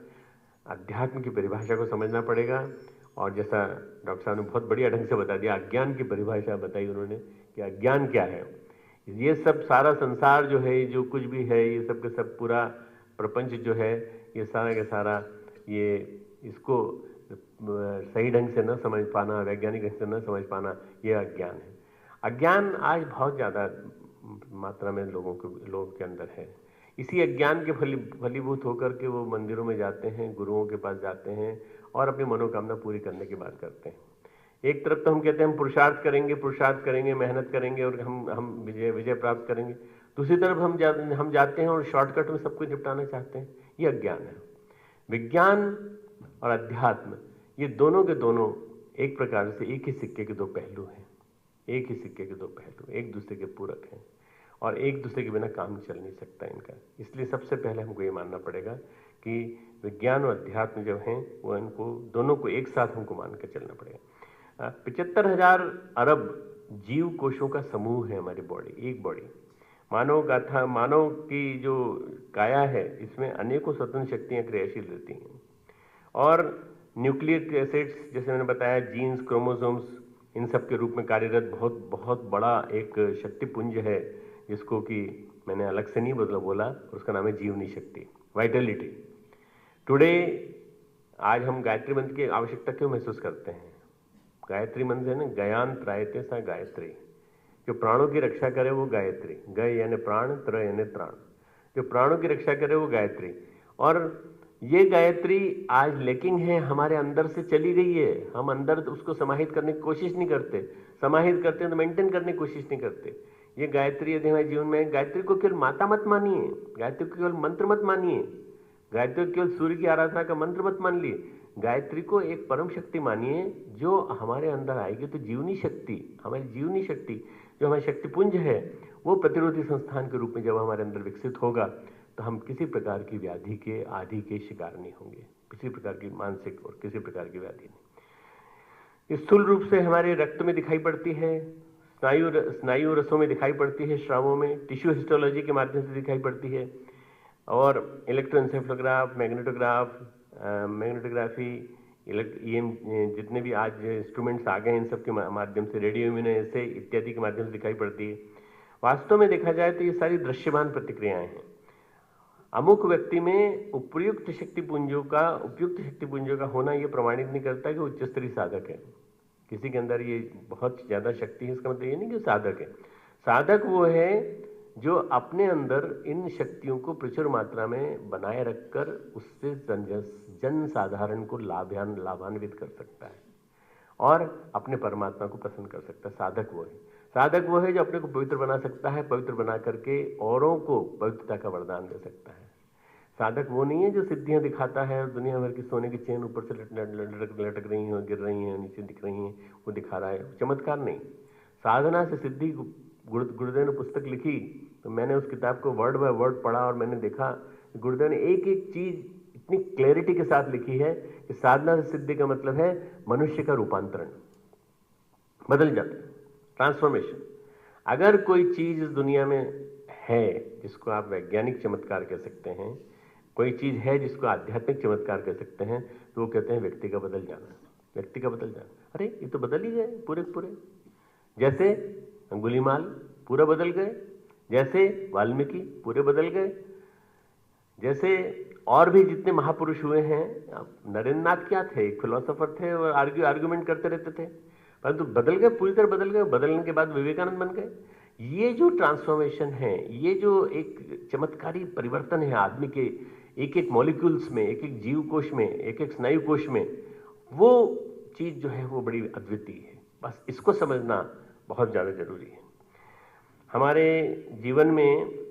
अध्यात्म की परिभाषा को समझना पड़ेगा। और जैसा डॉक्टर साहब ने बहुत बढ़िया ढंग से बता दिया, अज्ञान की परिभाषा बताई उन्होंने कि अज्ञान क्या है। ये सब सारा संसार जो है, जो कुछ भी है, ये सब का सब पूरा प्रपंच जो है, ये सारा का सारा ये इसको सही ढंग से न समझ पाना, वैज्ञानिक ढंग से न समझ पाना, ये अज्ञान है। अज्ञान आज बहुत ज़्यादा मात्रा में लोगों के अंदर है। इसी अज्ञान के फलीभूत होकर के वो मंदिरों में जाते हैं, गुरुओं के पास जाते हैं और अपनी मनोकामना पूरी करने की बात करते हैं। एक तरफ तो हम कहते हैं हम पुरुषार्थ करेंगे, मेहनत करेंगे और हम विजय प्राप्त करेंगे। दूसरी तरफ हम जाते हैं और शॉर्टकट में सब कुछ निपटाना चाहते हैं। ये अज्ञान है। विज्ञान और अध्यात्म ये दोनों के दोनों एक प्रकार से एक ही सिक्के के दो पहलू हैं। एक ही सिक्के के दो पहलू एक दूसरे के पूरक हैं और एक दूसरे के बिना काम चल नहीं सकता इनका। इसलिए सबसे पहले हमको ये मानना पड़ेगा कि विज्ञान और अध्यात्म जो हैं वो इनको दोनों को एक साथ हमको मान कर चलना पड़ेगा। 75,000 अरब जीव कोशों का समूह है हमारी बॉडी, एक बॉडी। मानव की जो काया है इसमें अनेकों स्वतंत्र शक्तियाँ क्रियाशील रहती हैं और न्यूक्लिक एसिड्स, जैसे मैंने बताया, जीन्स, क्रोमोसोम्स, इन सब के रूप में कार्यरत बहुत बड़ा एक शक्तिपुंज है, जिसको कि मैंने अलग से नहीं बोला, उसका नाम है जीवनी शक्ति, वाइटलिटी। टुडे आज हम गायत्री मंत्र की आवश्यकता क्यों महसूस करते हैं? गायत्री मंत्र है ना, गयान त्रायते सा गायत्री, जो प्राणों की रक्षा करे वो गायत्री। गय यानी प्राण, त्र यानी त्राण, जो प्राणों की रक्षा करे वो गायत्री। और ये गायत्री आज लेकिन है हमारे अंदर से चली गई है। हम अंदर उसको समाहित करने की कोशिश नहीं करते, समाहित करते हैं तो मेंटेन करने की कोशिश नहीं करते। ये गायत्री यदि हमारे जीवन में, गायत्री को केवल माता मत मानिए, गायत्री को केवल मंत्र मत मानिए, गायत्री को केवल सूर्य की आराधना का मंत्र मत मान लिए, गायत्री को एक परम शक्ति मानिए जो हमारे अंदर आएगी। तो जीवनी शक्ति, हमारी जीवनी शक्ति जो हमारी शक्तिपुंज है, वो प्रतिरोधी संस्थान के रूप में जब हमारे अंदर विकसित होगा तो हम किसी प्रकार की व्याधि के आदि के शिकार नहीं होंगे, किसी प्रकार की मानसिक और किसी प्रकार की व्याधि नहीं। स्थूल रूप से हमारे रक्त में दिखाई पड़ती है, स्नायु रसों में दिखाई पड़ती है, श्रावों में, टिश्यू हिस्टोलॉजी के माध्यम से दिखाई पड़ती है, और इलेक्ट्रोएंसेफलोग्राफ, मैग्नेटोग्राफी, जितने भी आज इंस्ट्रूमेंट्स आ गए हैं इन सब के माध्यम से, रेडियो इम्यूनोएसे इत्यादि के माध्यम से दिखाई पड़ती है। वास्तव में देखा जाए तो ये सारी दृश्यमान प्रतिक्रियाएं हैं। अमुक व्यक्ति में उपयुक्त शक्तिपुंजों का होना ये प्रमाणित नहीं करता कि उच्च स्तरीय साधक है। किसी के अंदर ये बहुत ज्यादा शक्ति है, इसका मतलब ये नहीं कि साधक है। साधक वो है जो अपने अंदर इन शक्तियों को प्रचुर मात्रा में बनाए रखकर उससे जन साधारण को लाभान्वित कर सकता है और अपने परमात्मा को प्रसन्न कर सकता है। साधक वो है जो अपने को पवित्र बना सकता है, पवित्र बना करके औरों को पवित्रता का वरदान दे सकता है। साधक वो नहीं है जो सिद्धियां दिखाता है और दुनिया भर की सोने की चेन ऊपर से लटक रही हैं, गिर रही हैं, नीचे दिख रही हैं, वो दिखा रहा है। चमत्कार नहीं, साधना से सिद्धि। गुरुदेव ने पुस्तक लिखी तो मैंने उस किताब को वर्ड बाय वर्ड पढ़ा और मैंने देखा गुरुदेव ने एक एक चीज इतनी क्लैरिटी के साथ लिखी है कि साधना से सिद्धि का मतलब है मनुष्य का रूपांतरण, बदल जाता है, ट्रांसफॉर्मेशन। अगर कोई चीज इस दुनिया में है जिसको आप वैज्ञानिक चमत्कार कह सकते हैं, कोई चीज है जिसको आध्यात्मिक चमत्कार कह सकते हैं, तो वो कहते हैं व्यक्ति का बदल जाना, व्यक्ति का बदल जाना। अरे ये तो बदल ही गए पूरे पूरे। जैसे अंगुलीमाल पूरा बदल गए, जैसे वाल्मीकि पूरे बदल गए, जैसे और भी जितने महापुरुष हुए हैं। नरेंद्र नाथ क्या थे, एक फिलोसोफर थे और आर्गुमेंट करते रहते थे, परंतु बदल गए, पूरी तरह बदल गए। बदलने के बाद विवेकानंद बन गए। ये जो ट्रांसफॉर्मेशन है, ये जो एक चमत्कारी परिवर्तन है आदमी के एक एक मॉलिक्यूल्स में, एक एक जीव कोश में, एक एक स्नायु कोश में, वो चीज जो है वो बड़ी अद्वितीय है। बस इसको समझना बहुत ज़्यादा जरूरी है। हमारे जीवन में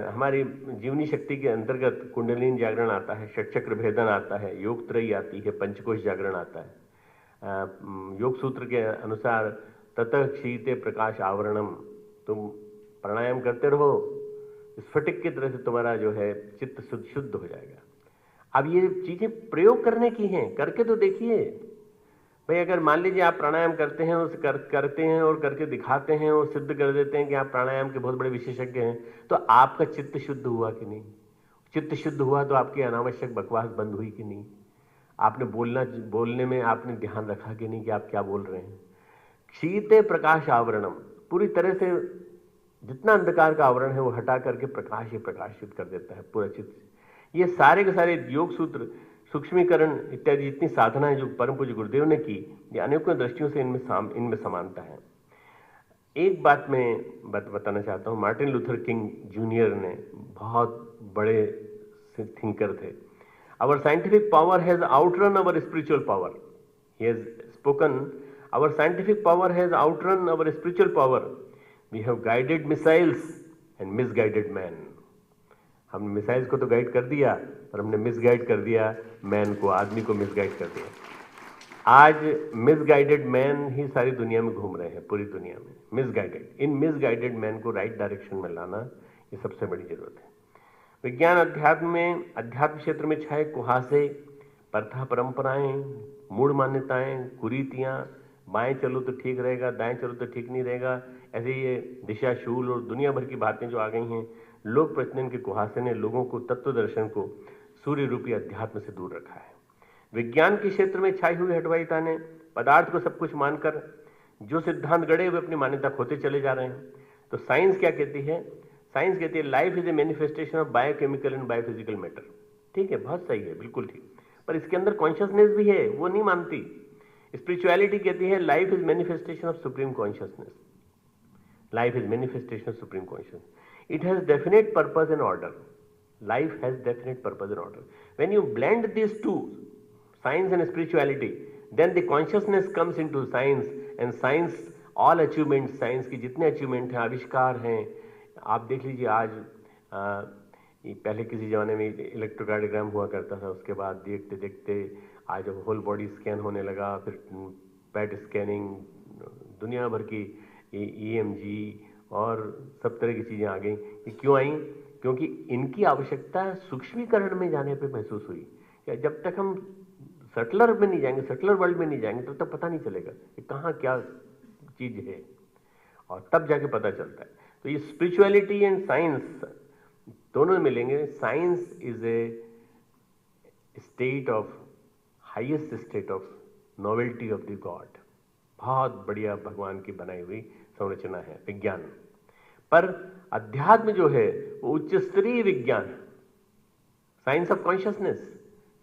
हमारी जीवनी शक्ति के अंतर्गत कुंडलिनी जागरण आता है, षटचक्र भेदन आता है, योग त्रयी आती है, पंचकोश जागरण आता है। योग सूत्र के अनुसार ततः क्षीते प्रकाश आवरणम, तुम प्राणायाम करते रहो, स्फटिक की तरह से तुम्हारा जो है चित्त शुद्ध हो जाएगा। अब ये चीजें प्रयोग करने की हैं, करके तो देखिए भाई। अगर मान लीजिए आप प्राणायाम करते हैं, उसे करते हैं और करके दिखाते हैं और सिद्ध कर देते हैं कि आप प्राणायाम के बहुत बड़े विशेषज्ञ हैं, तो आपका चित्त शुद्ध हुआ कि नहीं? चित्त शुद्ध हुआ तो आपकी अनावश्यक बकवास बंद हुई कि नहीं? आपने बोलने में आपने ध्यान रखा कि नहीं कि आप क्या बोल रहे हैं? क्षीते प्रकाश आवरणम, पूरी तरह से जितना अंधकार का आवरण है वो हटा करके प्रकाश ही प्रकाशित कर देता है पूरा चित्त। ये सारे के सारे योग सूत्र, सूक्ष्मीकरण इत्यादि जितनी साधना है जो परम पूज्य गुरुदेव ने की, ये अनेकों दृष्टियों से इनमें समानता है। एक बात मैं बताना चाहता हूँ, मार्टिन लूथर किंग जूनियर ने, बहुत बड़े थिंकर थे, our scientific power has outrun our spiritual power. He has spoken, our scientific power has outrun our spiritual power. We have guided missiles and misguided man. हमने missiles को तो guide कर दिया, पर हमने मिसगाइड कर दिया मैन को, आदमी को मिसगाइड कर दिया। आज मिसगाइडेड मैन ही सारी दुनिया में घूम रहे हैं, पूरी दुनिया में मिसगाइडेड। इन मिसगाइडेड मैन को राइट डायरेक्शन में लाना, ये सबसे बड़ी जरूरत है। विज्ञान अध्यात्म में, अध्यात्म क्षेत्र में छाए कुहासे, प्रथा परंपराएं, मूढ़ मान्यताएं, कुरीतियां, बाएं चलो तो ठीक रहेगा, दाएं चलो तो ठीक नहीं रहेगा, ऐसे ये दिशाशूल और दुनिया भर की बातें जो आ गई हैं, लोक प्रचलन के कुहासे ने लोगों को तत्व दर्शन को, सूर्य रूपी अध्यात्म से दूर रखा है। विज्ञान के क्षेत्र में छाई हुई हटवाईता ने पदार्थ को सब कुछ मानकर जो सिद्धांत गढ़े हुए अपनी मान्यता खोते चले जा रहे हैं। तो साइंस क्या कहती है? साइंस कहती है life is a manifestation of biochemical and biophysical matter. ठीक है, बहुत सही है, बिल्कुल ठीक, पर इसके अंदर कॉन्शियसनेस भी है, वो नहीं मानती। स्पिरिचुअलिटी कहती है life is manifestation of supreme consciousness. Life is manifestation of supreme consciousness. It has definite purpose and order. Life has definite purpose and order. When you blend these two, science and spirituality, then the consciousness comes into science, and science, all achievements, science की जितने achievement हैं, आविष्कार हैं, आप देख लीजिए। आज पहले किसी जमाने में इलेक्ट्रोकार्डियोग्राम हुआ करता था, उसके बाद देखते देखते आज होल बॉडी स्कैन होने लगा, फिर पेट स्कैनिंग, दुनिया भर की EMG और सब तरह की चीज़ें आ गई। ये क्यों आई? क्योंकि इनकी आवश्यकता सूक्ष्मीकरण में जाने पे महसूस हुई। या जब तक हम सटलर में नहीं जाएंगे, सटलर वर्ल्ड में नहीं जाएंगे, तब तक पता नहीं चलेगा कि कहाँ क्या चीज़ है, और तब जाके पता चलता है। तो ये स्पिरिचुअलिटी एंड साइंस दोनों मिलेंगे। Science is a state of, highest state of novelty of the God. बहुत बढ़िया भगवान की बनाई हुई संरचना है विज्ञान। पर अध्यात्म जो है वो उच्च स्तरीय विज्ञान है, साइंस ऑफ कॉन्शियसनेस,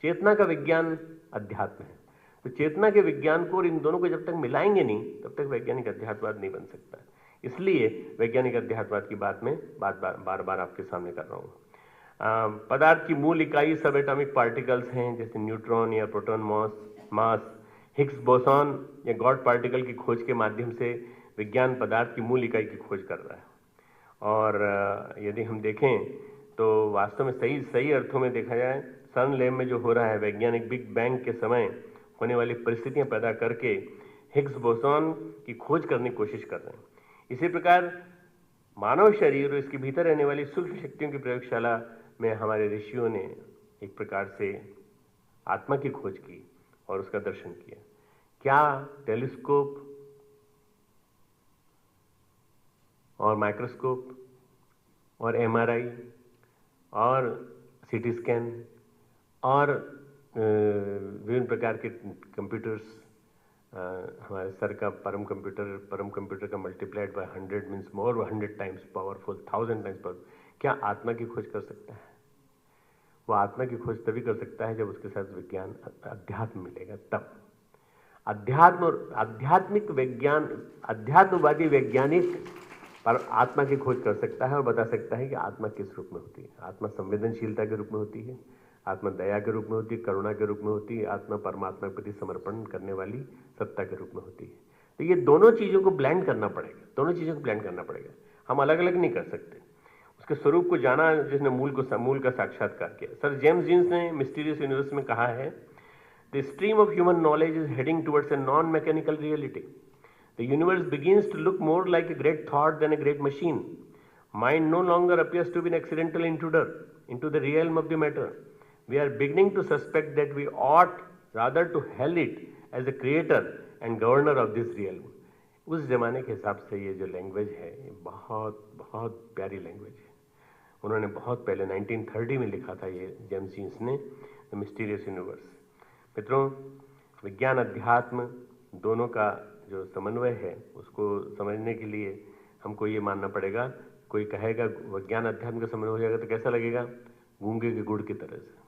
चेतना का विज्ञान अध्यात्म है। तो चेतना के विज्ञान को और इन दोनों को जब तक मिलाएंगे नहीं, तब तक वैज्ञानिक अध्यात्मवाद नहीं बन सकता। इसलिए वैज्ञानिक अध्यात्मवाद की बात में बार बार आपके सामने कर रहा हूँ। पदार्थ की मूल इकाई सब एटॉमिक पार्टिकल्स हैं, जैसे न्यूट्रॉन या प्रोटॉन, मास, हिग्स बोसॉन या गॉड पार्टिकल की खोज के माध्यम से विज्ञान पदार्थ की मूल इकाई की खोज कर रहा है। और यदि हम देखें तो वास्तव में सही अर्थों में देखा जाए, सन लैब में जो हो रहा है, वैज्ञानिक बिग बैंग के समय होने वाली परिस्थितियां पैदा करके हिग्स बोसॉन की खोज करने की कोशिश कर रहे हैं। इसी प्रकार मानव शरीर और इसके भीतर रहने वाली सूक्ष्म शक्तियों की प्रयोगशाला में हमारे ऋषियों ने एक प्रकार से आत्मा की खोज की और उसका दर्शन किया। क्या टेलीस्कोप और माइक्रोस्कोप और MRI और CT स्कैन और विभिन्न प्रकार के कंप्यूटर्स हमारे सर का परम कंप्यूटर का multiplied by 100 means more 100 times powerful, 1000 times powerful. क्या आत्मा की खोज कर सकता है? वो आत्मा की खोज तभी कर सकता है जब उसके साथ विज्ञान अध्यात्म मिलेगा, तब। अध्यात्म और आध्यात्मिक विज्ञान, अध्यात्मवादी वैज्ञानिक पर आत्मा की खोज कर सकता है और बता सकता है कि आत्मा किस रूप में होती है। आत्मा संवेदनशीलता के रूप में होती है, आत्मा दया के रूप में होती है, करुणा के रूप में होती है, आत्मा परमात्मा के प्रति समर्पण करने वाली सत्ता के रूप में होती है। तो ये दोनों चीज़ों को ब्लेंड करना पड़ेगा, दोनों चीज़ों को ब्लेंड करना पड़ेगा। हम अलग अलग नहीं कर सकते। उसके स्वरूप को जाना जिसने मूल का साक्षात्कार किया। सर जेम्स जीन्स ने मिस्टीरियस यूनिवर्स में कहा है, the stream of human knowledge is heading towards a non mechanical reality. The universe begins to look more like a great thought than a great machine. Mind no longer appears to be an accidental intruder into the realm of the matter. We are beginning to suspect that we ought rather to hail it as the creator and governor of this realm. उस जमाने के हिसाब से ये जो language है, ये बहुत बहुत प्यारी लैंग्वेज है। उन्होंने बहुत पहले 1930 में लिखा था ये जेम्स जीन्स ने, द मिस्टीरियस यूनिवर्स। मित्रों, विज्ञान अध्यात्म दोनों का जो समन्वय है उसको समझने के लिए हमको ये मानना पड़ेगा। कोई कहेगा विज्ञान अध्यात्म का समन्वय हो जाएगा तो कैसा लगेगा? गूंगे के गुड़ की तरह से।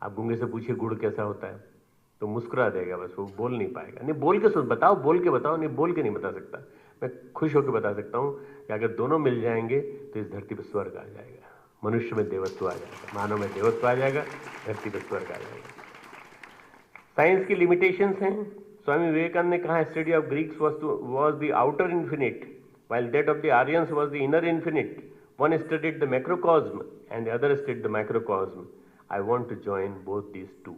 आप गूंगे से पूछिए गुड़ कैसा होता है तो मुस्कुरा देगा, बस वो बोल नहीं पाएगा। नहीं बोल के सुन बताओ, बोल के बताओ, नहीं बोल के नहीं बता सकता। मैं खुश होकर बता सकता हूँ कि अगर दोनों मिल जाएंगे तो इस धरती पर स्वर्ग आ जाएगा, मनुष्य में देवत्व आ जाएगा, मानव में देवत्व आ जाएगा, धरती पर स्वर्ग आ जाएगा। साइंस की लिमिटेशंस हैं। स्वामी विवेकानंद ने कहा, study of Greeks was the outer infinite, while that of the Aryans was the inner infinite. One studied the macrocosm and the other studied the microcosm. I want to join both these two.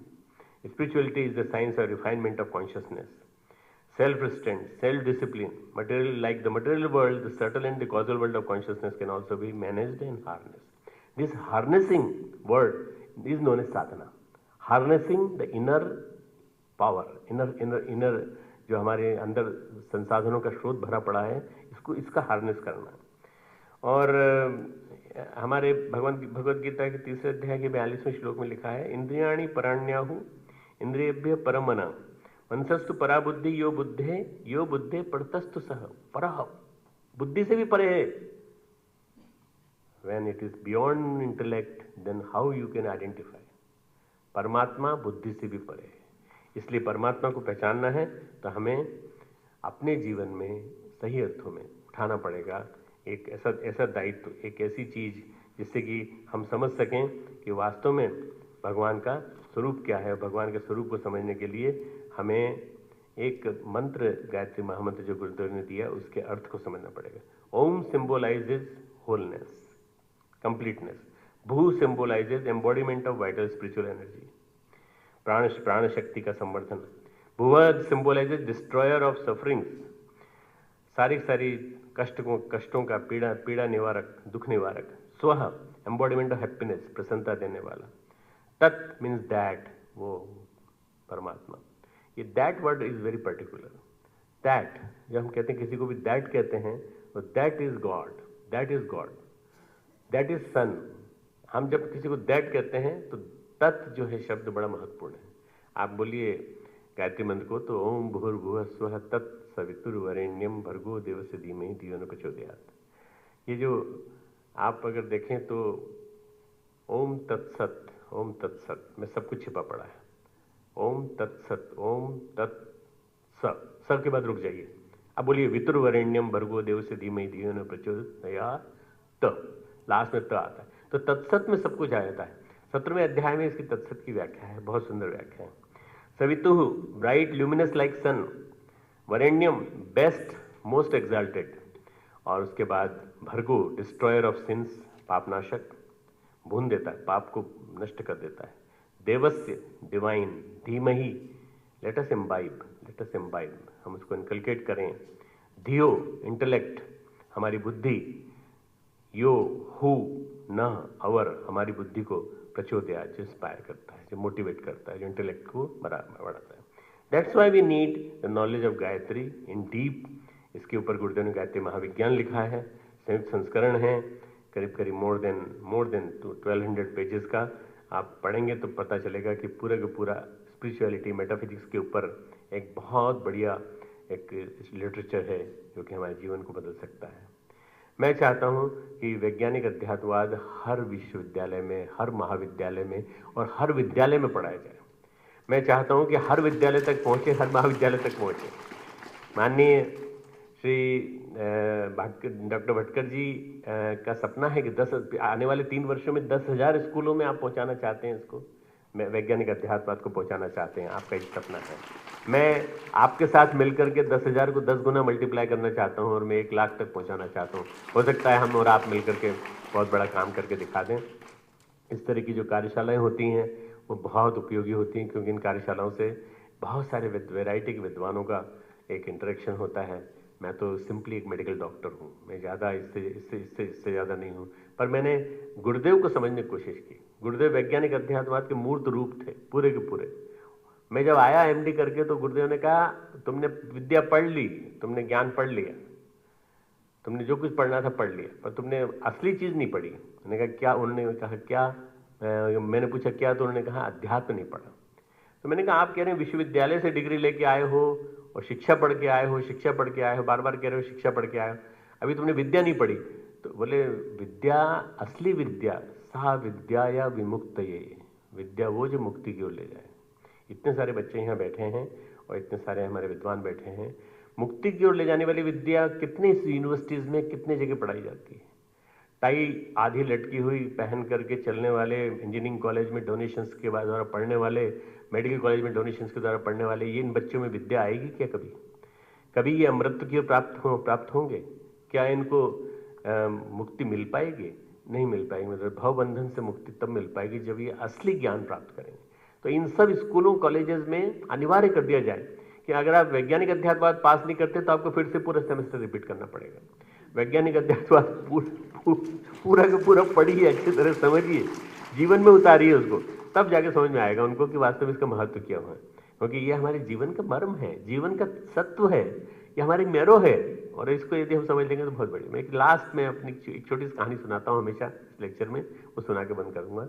Spirituality is the science of refinement of consciousness. Self-restraint, self-discipline, like the material world, the subtle and the causal world of consciousness can also be managed and harnessed. This harnessing word is known as sadhana. Harnessing the inner power, inner जो हमारे अंदर संसाधनों का स्रोत भरा पड़ा है, इसका हार्नेस करना। और हमारे भगवद गीता के 3 अध्याय के 42वें श्लोक में लिखा है, इंद्रियाणि पराण्याहु इंद्रियेभ्यः परमना मनसस्तु परा बुद्धि यो बुद्धे परतस्तु सह। परः बुद्धि से भी परे है। When it is beyond intellect, then how you can identify? परमात्मा बुद्धि से भी परे है। इसलिए परमात्मा को पहचानना है तो हमें अपने जीवन में सही अर्थों में उठाना पड़ेगा एक ऐसा दायित्व, एक ऐसी चीज जिससे कि हम समझ सकें कि वास्तव में भगवान का स्वरूप क्या है। भगवान के स्वरूप को समझने के लिए हमें एक मंत्र, गायत्री महामंत्र जो गुरुदेव ने दिया, उसके अर्थ को समझना पड़ेगा। Om symbolizes wholeness, completeness. Bhu symbolizes embodiment of vital spiritual energy, प्राण शक्ति का संवर्धन। Bhuvah symbolizes destroyer of sufferings, सारी कष्टों का पीड़ा निवारक, दुख निवारक। स्व एम्बॉडीमेंट ऑफ हैप्पीनेस, प्रसन्नता देने वाला। तत् मीन्स दैट, वो परमात्मा। ये that word is very particular. That, जब हम कहते हैं किसी को भी दैट कहते हैं तो that is God, that is God, that is sun. हम जब किसी को दैट कहते हैं तो तत् जो है शब्द बड़ा महत्वपूर्ण है। आप बोलिए गायत्री मंत्र को तो ओम भूर्भुवः स्वः तत्सवितुर्वरेण्यं भर्गो देवस्य धीमहि धियो न प्रचोदयात्। ये जो आप अगर देखें तो ओम तत्सत, ओम तत्सत में सब कुछ छिपा पड़ा है। ओम तत्सत, ओम तत्स, सब के बाद रुक जाइए। अब बोलिए वितुर्वरेण्यम भर्गो देवस्य धीमहि धियो न प्रचोदयात्, लास्ट में त आता है तो तत्सत में सब कुछ आ जाता है। 17वें अध्याय में इसकी तत्सत की व्याख्या है, बहुत सुंदर व्याख्या है। सवितुः ब्राइट ल्यूमिनस लाइक सन, वरेण्यम बेस्ट मोस्ट एक्साल्टेड, और उसके बाद भर्गो डिस्ट्रॉयर ऑफ सिंस, पापनाशक, भून देता है, पाप को नष्ट कर देता है। देवस्य डिवाइन, धीमहि लेट अस इम्बाइब, हम उसको इनकलकेट करें। धियो इंटेलेक्ट, हमारी बुद्धि। यो हु न अवर, हमारी बुद्धि को प्रचोदया, जो इंस्पायर करता है, जो मोटिवेट करता है, जो इंटेलेक्ट को बढ़ाता है। That's why we need the knowledge of Gayatri in deep. इसके ऊपर गुरुदेव ने गायत्री महाविज्ञान लिखा है, संयुक्त संस्करण है, करीब मोर देन 1200 पेजेस का। आप पढ़ेंगे तो पता चलेगा कि पूरा का पूरा स्पिरिचुअलिटी, मेटाफिजिक्स के ऊपर एक बहुत बढ़िया एक लिटरेचर है जो कि हमारे जीवन को बदल सकता है। मैं चाहता हूं कि वैज्ञानिक अध्यात्मवाद हर विश्वविद्यालय में, हर महाविद्यालय में और हर विद्यालय में पढ़ाया जाए। मैं चाहता हूं कि हर विद्यालय तक पहुंचे, हर महाविद्यालय तक पहुंचे। माननीय श्री डॉक्टर भटकर जी का सपना है कि आने वाले 3 वर्षों में 10,000 स्कूलों में आप पहुंचाना चाहते हैं इसको, वैज्ञानिक अध्यात्मवाद को पहुंचाना चाहते हैं, आपका एक सपना है। मैं आपके साथ मिलकर के 10,000 को 10 गुना मल्टीप्लाई करना चाहता हूं और मैं 1 लाख तक पहुंचाना चाहता हूं। हो सकता है हम और आप मिलकर के बहुत बड़ा काम करके दिखा दें। इस तरह की जो कार्यशालाएं होती हैं वो बहुत उपयोगी होती हैं, क्योंकि इन कार्यशालाओं से बहुत सारे वैरायटी के विद्वानों का एक इंटरेक्शन होता है। मैं तो सिंपली एक मेडिकल डॉक्टर हूँ, मैं ज़्यादा इससे ज़्यादा नहीं हूँ, पर मैंने गुरुदेव को समझने की कोशिश की। गुरुदेव वैज्ञानिक अध्यात्मवाद के मूर्त रूप थे पूरे के पूरे। मैं जब आया एमडी करके तो गुरुदेव ने कहा, तुमने विद्या पढ़ ली, तुमने ज्ञान पढ़ लिया, तुमने जो कुछ पढ़ना था पढ़ लिया, पर तुमने असली चीज़ नहीं पढ़ी। मैंने कहा क्या? उन्होंने कहा क्या? मैंने पूछा क्या? तो उन्होंने कहा अध्यात्म नहीं पढ़ा। तो मैंने कहा आप कह रहे हैं विश्वविद्यालय से डिग्री लेके आए हो और शिक्षा पढ़ के आए हो, शिक्षा पढ़ के आए हो, बार बार कह रहे हो शिक्षा पढ़ के आए हो, अभी तुमने विद्या नहीं पढ़ी। तो बोले विद्या, असली विद्या सा विद्या या विमुक्त, ये विद्या वो जो मुक्ति की ओर ले जाए। इतने सारे बच्चे यहाँ बैठे हैं और इतने सारे हमारे विद्वान बैठे हैं। मुक्ति की ओर ले जाने वाली विद्या कितनी यूनिवर्सिटीज़ में कितने जगह पढ़ाई जाती है। टाई आधी लटकी हुई पहन करके चलने वाले, इंजीनियरिंग कॉलेज में डोनेशंस के द्वारा पढ़ने वाले, मेडिकल कॉलेज में डोनेशंस के द्वारा पढ़ने वाले, ये इन बच्चों में विद्या आएगी क्या? कभी ये अमृत की ओर प्राप्त होंगे क्या? इनको मुक्ति मिल पाएगी? नहीं मिल पाएगी। मतलब भवबंधन से मुक्ति तब मिल पाएगी जब ये असली ज्ञान प्राप्त करेंगे। तो इन सब स्कूलों कॉलेजेस में अनिवार्य कर दिया जाए कि अगर आप वैज्ञानिक अध्यात्मवाद पास नहीं करते तो आपको फिर से पूरा सेमेस्टर रिपीट करना पड़ेगा। वैज्ञानिक अध्यात्मवाद पूरा का पूरा पढ़िए, अच्छी तरह समझिए, जीवन में उतारिए उसको, तब जाके समझ में आएगा उनको कि वास्तव में इसका महत्व क्या है। क्योंकि ये हमारे जीवन का मर्म है, जीवन का सत्व है, ये हमारी मैरो है, और इसको यदि हम समझ लेंगे तो बहुत बढ़िया। मैं एक लास्ट में अपनी एक छोटी सी कहानी सुनाता हूँ हमेशा इस लेक्चर में, वो सुना के बंद करूँगा।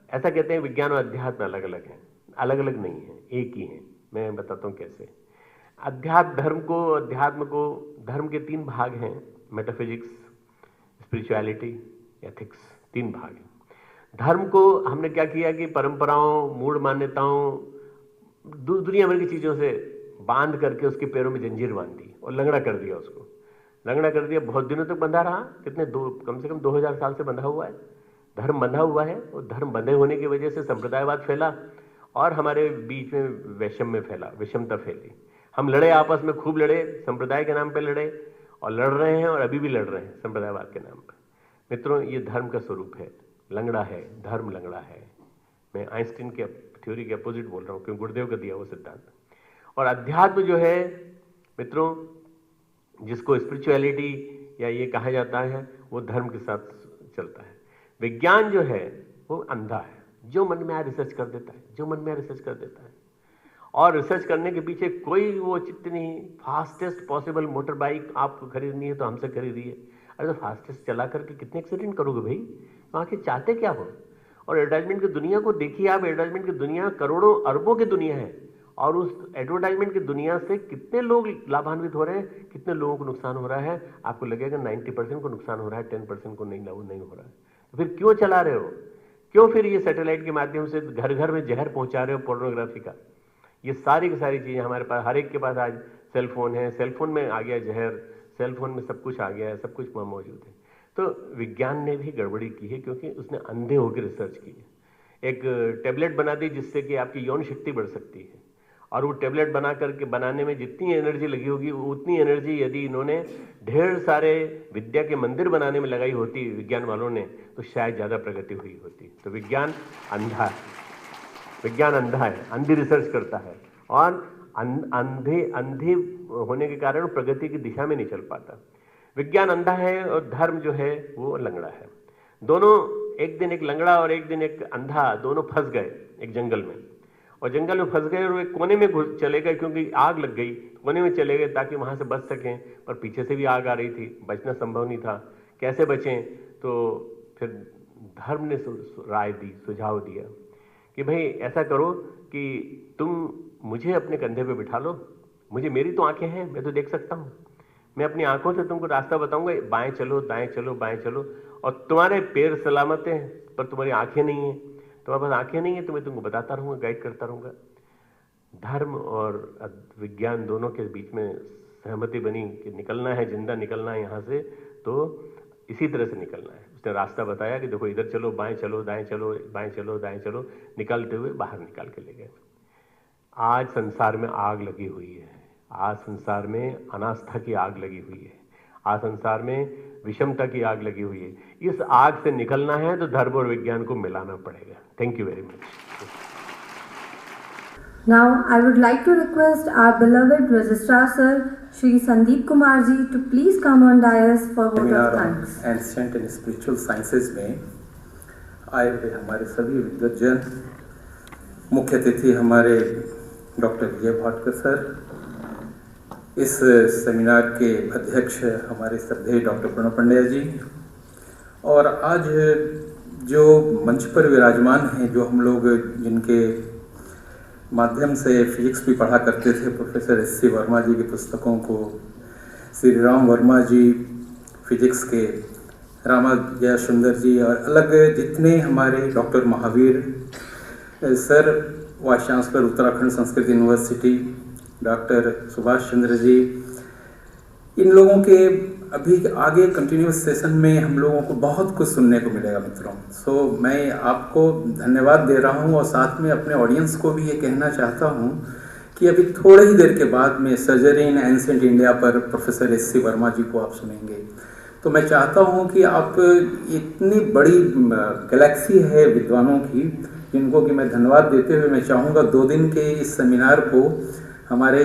ऐसा कहते हैं विज्ञान और अध्यात्म अलग अलग हैं। अलग अलग नहीं है, एक ही है। मैं बताता हूँ कैसे। अध्यात्म धर्म के 3 भाग हैं, मेटाफिजिक्स, स्पिरिचुअलिटी, एथिक्स, 3 भाग हैं। धर्म को हमने क्या किया कि परंपराओं, मूढ़ मान्यताओं, दुनिया भर की चीज़ों से बांध करके उसके पैरों में जंजीर बांध दी और लंगड़ा कर दिया उसको। लंगड़ा कर दिया, बहुत दिनों तक बंधा रहा। कम से कम 2000 साल से बंधा हुआ है, धर्म बंधा हुआ है। और धर्म बंधे होने की वजह से संप्रदायवाद फैला और हमारे बीच में विषमता फैली। हम लड़े, आपस में खूब लड़े, संप्रदाय के नाम पे लड़े और लड़ रहे हैं और अभी भी लड़ रहे हैं संप्रदायवाद के नाम पर। मित्रों, ये धर्म का स्वरूप है, लंगड़ा है, धर्म लंगड़ा है। मैं आइंस्टीन के थ्योरी के अपोजिट बोल रहा हूँ, क्योंकि गुरुदेव का दिया वो सिद्धांत। और अध्यात्म जो है मित्रों, जिसको स्पिरिचुअलिटी या ये कहा जाता है, वो धर्म के साथ चलता है। विज्ञान जो है वो अंधा है, जो मन में आया रिसर्च कर देता है, जो मन में आया रिसर्च कर देता है। और रिसर्च करने के पीछे कोई वो चित्त नहीं। फास्टेस्ट पॉसिबल मोटर बाइक आपको खरीदनी है तो हमसे खरीदिए। अरे तो फास्टेस्ट चला करके कितने एक्सीडेंट करोगे भाई? वहाँ के चाहते क्या हो? और एडवर्टाइजमेंट की दुनिया को देखिए आप। एडवर्टाइजमेंट की दुनिया करोड़ों अरबों की दुनिया है, और उस एडवर्टाइजमेंट की दुनिया से कितने लोग लाभान्वित हो रहे हैं, कितने लोगों को नुकसान हो रहा है। आपको लगेगा 90% को नुकसान हो रहा है, 10% को नहीं हो रहा है। तो फिर क्यों चला रहे हो? क्यों फिर ये सैटेलाइट के माध्यम से घर घर में जहर पहुंचा रहे हो पोर्नोग्राफी का? ये सारी की सारी चीज़ें हमारे पास, हर एक के पास आज सेल फोन है, सेल फोन में आ गया जहर, सेल फोन में सब कुछ आ गया है, सब कुछ वहाँ मौजूद है। तो विज्ञान ने भी गड़बड़ी की है, क्योंकि उसने अंधे होकर रिसर्च की है। एक टेबलेट बना दी जिससे कि आपकी यौन शक्ति बढ़ सकती है, और वो टेबलेट बना करके बनाने में जितनी एनर्जी लगी होगी उतनी एनर्जी यदि इन्होंने ढेर सारे विद्या के मंदिर बनाने में लगाई होती विज्ञान वालों ने, तो शायद ज़्यादा प्रगति हुई होती। तो विज्ञान अंधा है, विज्ञान अंधा है, अंधी रिसर्च करता है, और अंधे होने के कारण प्रगति की दिशा में नहीं चल पाता। विज्ञान अंधा है और धर्म जो है वो लंगड़ा है। दोनों, एक दिन एक लंगड़ा और एक दिन एक अंधा, दोनों फंस गए एक जंगल में, और जंगल में फंस गए और एक कोने में चले गए, क्योंकि आग लग गई। कोने में चले गए ताकि वहां से बच सकें, पर पीछे से भी आग आ रही थी, बचना संभव नहीं था। कैसे बचें? तो फिर धर्म ने राय दी, सुझाव दिया कि भाई ऐसा करो कि तुम मुझे अपने कंधे पे बिठा लो, मुझे, मेरी तो आंखें हैं, मैं तो देख सकता हूँ, मैं अपनी आंखों से तुमको रास्ता बताऊंगा, बाएं चलो दाएं चलो बाएं चलो, और तुम्हारे पैर सलामत हैं पर तुम्हारी आंखें नहीं हैं, तुम्हारे पास आंखें नहीं है तो मैं तुमको बताता रहूंगा, गाइड करता रहूंगा। धर्म और विज्ञान दोनों के बीच में सहमति बनी कि निकलना है, जिंदा निकलना है यहाँ से, तो इसी तरह से निकलना है। उसने रास्ता बताया कि देखो इधर चलो, बाएं चलो दाएं चलो, बाएं चलो दाएं चलो, निकलते हुए बाहर निकाल के ले गए। आज संसार में आग लगी हुई है, आज संसार में अनास्था की आग लगी हुई है, आज संसार में विषमता की आग लगी हुई है। इस आग से निकलना है तो धर्म और विज्ञान को मिलाना पड़ेगा। Thank you very much. Now I would like to request our beloved Registrar Sir Shri Sandeep Kumar ji to please come on dais for vote of thanks. Ancient and spiritual sciences में आए हुए हमारे सभी विद्वजन, मुख्य अतिथि हमारे doctor विजय Bhatkar sir, इस seminar के अध्यक्ष हमारे श्रद्धेय डॉक्टर प्रणव पंड्या जी, और आज जो मंच पर विराजमान हैं, जो हम लोग जिनके माध्यम से फिजिक्स भी पढ़ा करते थे, प्रोफेसर एस.सी. वर्मा जी की पुस्तकों को, श्री राम वर्मा जी फिजिक्स के, रामाजया सुंदर जी, और अलग जितने हमारे doctor Mahavir sir, vice chancellor Uttarakhand Sanskrit university, doctor Subhash Chandra ji, इन लोगों के अभी आगे कंटिन्यूस सेशन में हम लोगों को बहुत कुछ सुनने को मिलेगा मित्रों। सो मैं आपको धन्यवाद दे रहा हूं, और साथ में अपने ऑडियंस को भी ये कहना चाहता हूं कि अभी थोड़ी ही देर के बाद में सर्जरी इन एंशिएंट इंडिया पर प्रोफेसर एस.सी. वर्मा जी को आप सुनेंगे। तो मैं चाहता हूं कि आप, इतनी बड़ी गैलेक्सी है विद्वानों की, जिनको कि मैं धन्यवाद देते हुए मैं चाहूँगा 2 दिन के इस सेमिनार को हमारे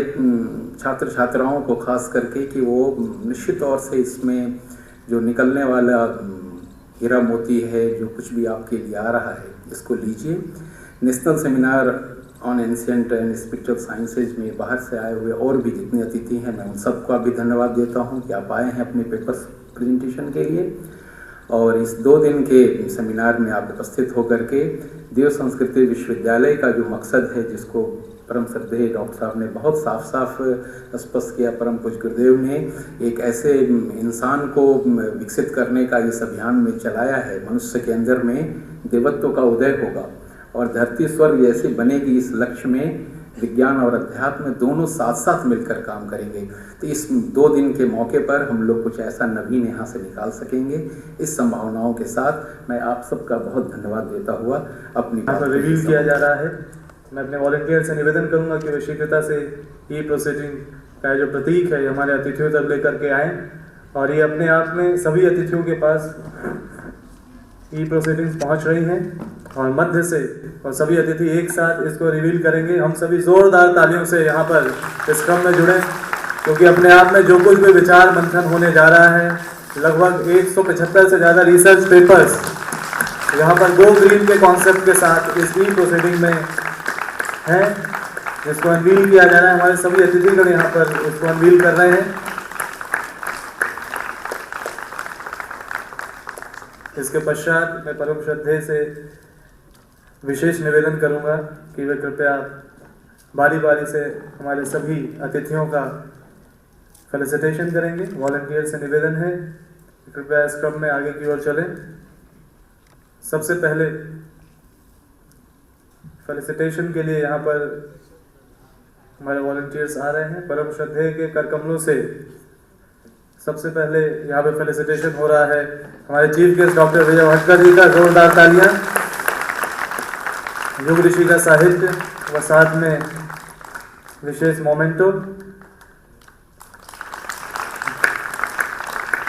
छात्र छात्राओं को खास करके कि वो निश्चित तौर से इसमें जो निकलने वाला हीरा मोती है, जो कुछ भी आपके लिए आ रहा है, इसको लीजिए। National seminar on ancient and spiritual sciences में बाहर से आए हुए और भी जितने अतिथि हैं, मैं उन सबको भी धन्यवाद देता हूं कि आप आए हैं अपने पेपर्स प्रेजेंटेशन के लिए, और इस 2 दिन के सेमिनार में आप उपस्थित होकर के देव संस्कृति विश्वविद्यालय का जो मकसद है, जिसको परम श्रद्धेय डॉक्टर साहब ने बहुत साफ साफ स्पष्ट किया, परम पूज्य गुरुदेव ने एक ऐसे इंसान को विकसित करने का इस अभियान में चलाया है, मनुष्य के अंदर में देवत्व का उदय होगा और धरती स्वर्ग जैसी बनेगी। इस लक्ष्य में विज्ञान और अध्यात्म दोनों साथ साथ मिलकर काम करेंगे। तो इस 2 दिन के मौके पर हम लोग कुछ ऐसा नवीन यहाँ से निकाल सकेंगे। इस संभावनाओं के साथ मैं आप सबका बहुत धन्यवाद देता हुआ अपनी बात रिवील किया जा रहा है। मैं अपने वॉलंटियर से निवेदन करूंगा कि वे शीघ्रता से ई प्रोसीडिंग का जो प्रतीक है हमारे अतिथियों तक लेकर के आएँ, और ये अपने आप में सभी अतिथियों के पास ई प्रोसीडिंग्स पहुंच रही हैं, और मध्य से और सभी अतिथि एक साथ इसको रिवील करेंगे। हम सभी जोरदार तालियों से यहाँ पर इस क्रम में जुड़े, क्योंकि अपने आप में जो कुछ भी विचार मंथन होने जा रहा है, लगभग 175 से ज़्यादा रिसर्च पेपर्स यहाँ पर गो ग्रीन के कॉन्सेप्ट के साथ इस ई प्रोसीडिंग में है, जिसको अनवील किया जा रहा है। हमारे सभी अतिथिगण यहाँ पर इसको अनवील कर रहे हैं। इसके पश्चात मैं परम श्रद्धेय से विशेष निवेदन करूंगा कि वे कृपया बारी बारी से हमारे सभी अतिथियों का फेलिसिटेशन करेंगे। वॉलंटियर से निवेदन है कि कृपया इस क्रम में आगे की ओर चलें। सबसे पहले फेलिसिटेशन के लिए यहाँ पर हमारे वॉलंटियर्स आ रहे हैं। परम श्रद्धेय के कर कमलों से सबसे पहले यहाँ पे फेलिसिटेशन हो रहा है हमारे चीफ गेस्ट डॉक्टर विजय भाटकर जी का। जोरदार तालियां। युग ऋषि का साहित्य व साथ में विशेष मोमेंटो।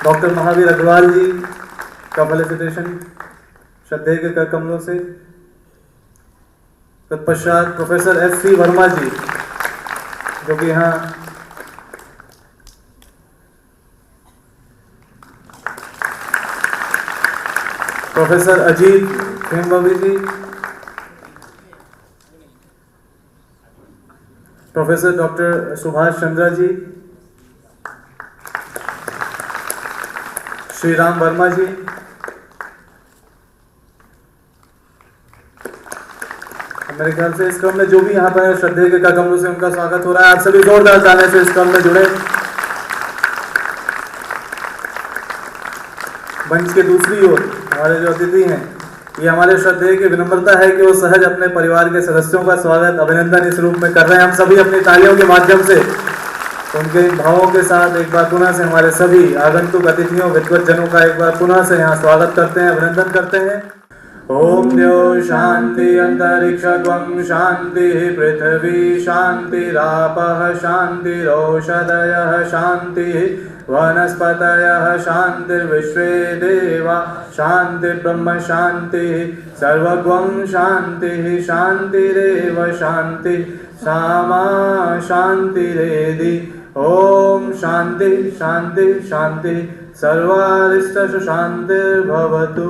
डॉक्टर महावीर अग्रवाल जी का फेलिसिटेशन श्रद्धेय के कर कमलों से। तत्पश्चात प्रोफेसर एस.सी. वर्मा जी, जो कि यहाँ प्रोफेसर अजीत खेमबावी जी, प्रोफेसर डॉक्टर सुभाष चंद्र जी, श्री राम वर्मा जी, मेरे ख्याल से इस क्रम में जो भी यहाँ पर श्रद्धेय के कदमों से उनका स्वागत हो रहा है, आप सभी जोरदार तालियों से इस क्रम में जुड़े। मंच के दूसरी ओर हमारे जो अतिथि हैं, ये हमारे श्रद्धेय की विनम्रता है कि वो सहज अपने परिवार के सदस्यों का स्वागत अभिनंदन इस रूप में कर रहे हैं। हम सभी अपनी तालियों के माध्यम से उनके इन भावों के साथ एक बार पुनः से हमारे सभी आगंतुक अतिथियों विद्वत जनों का एक बार पुनः से यहाँ स्वागत करते हैं, अभिनंदन करते हैं। ओम द्यो शांति अंतरिक्षं शांति पृथ्वी शांतिरापः शांतिरौषधयः शांति वनस्पतयः शांतिर्विश्वे देवा शांति ब्रह्म शांति सर्वगं शांति शांतिरेव शांति सामा शांतिरेधि। ओम शांति शांति शांति सर्वारिष्ट शांतिर्भवतु।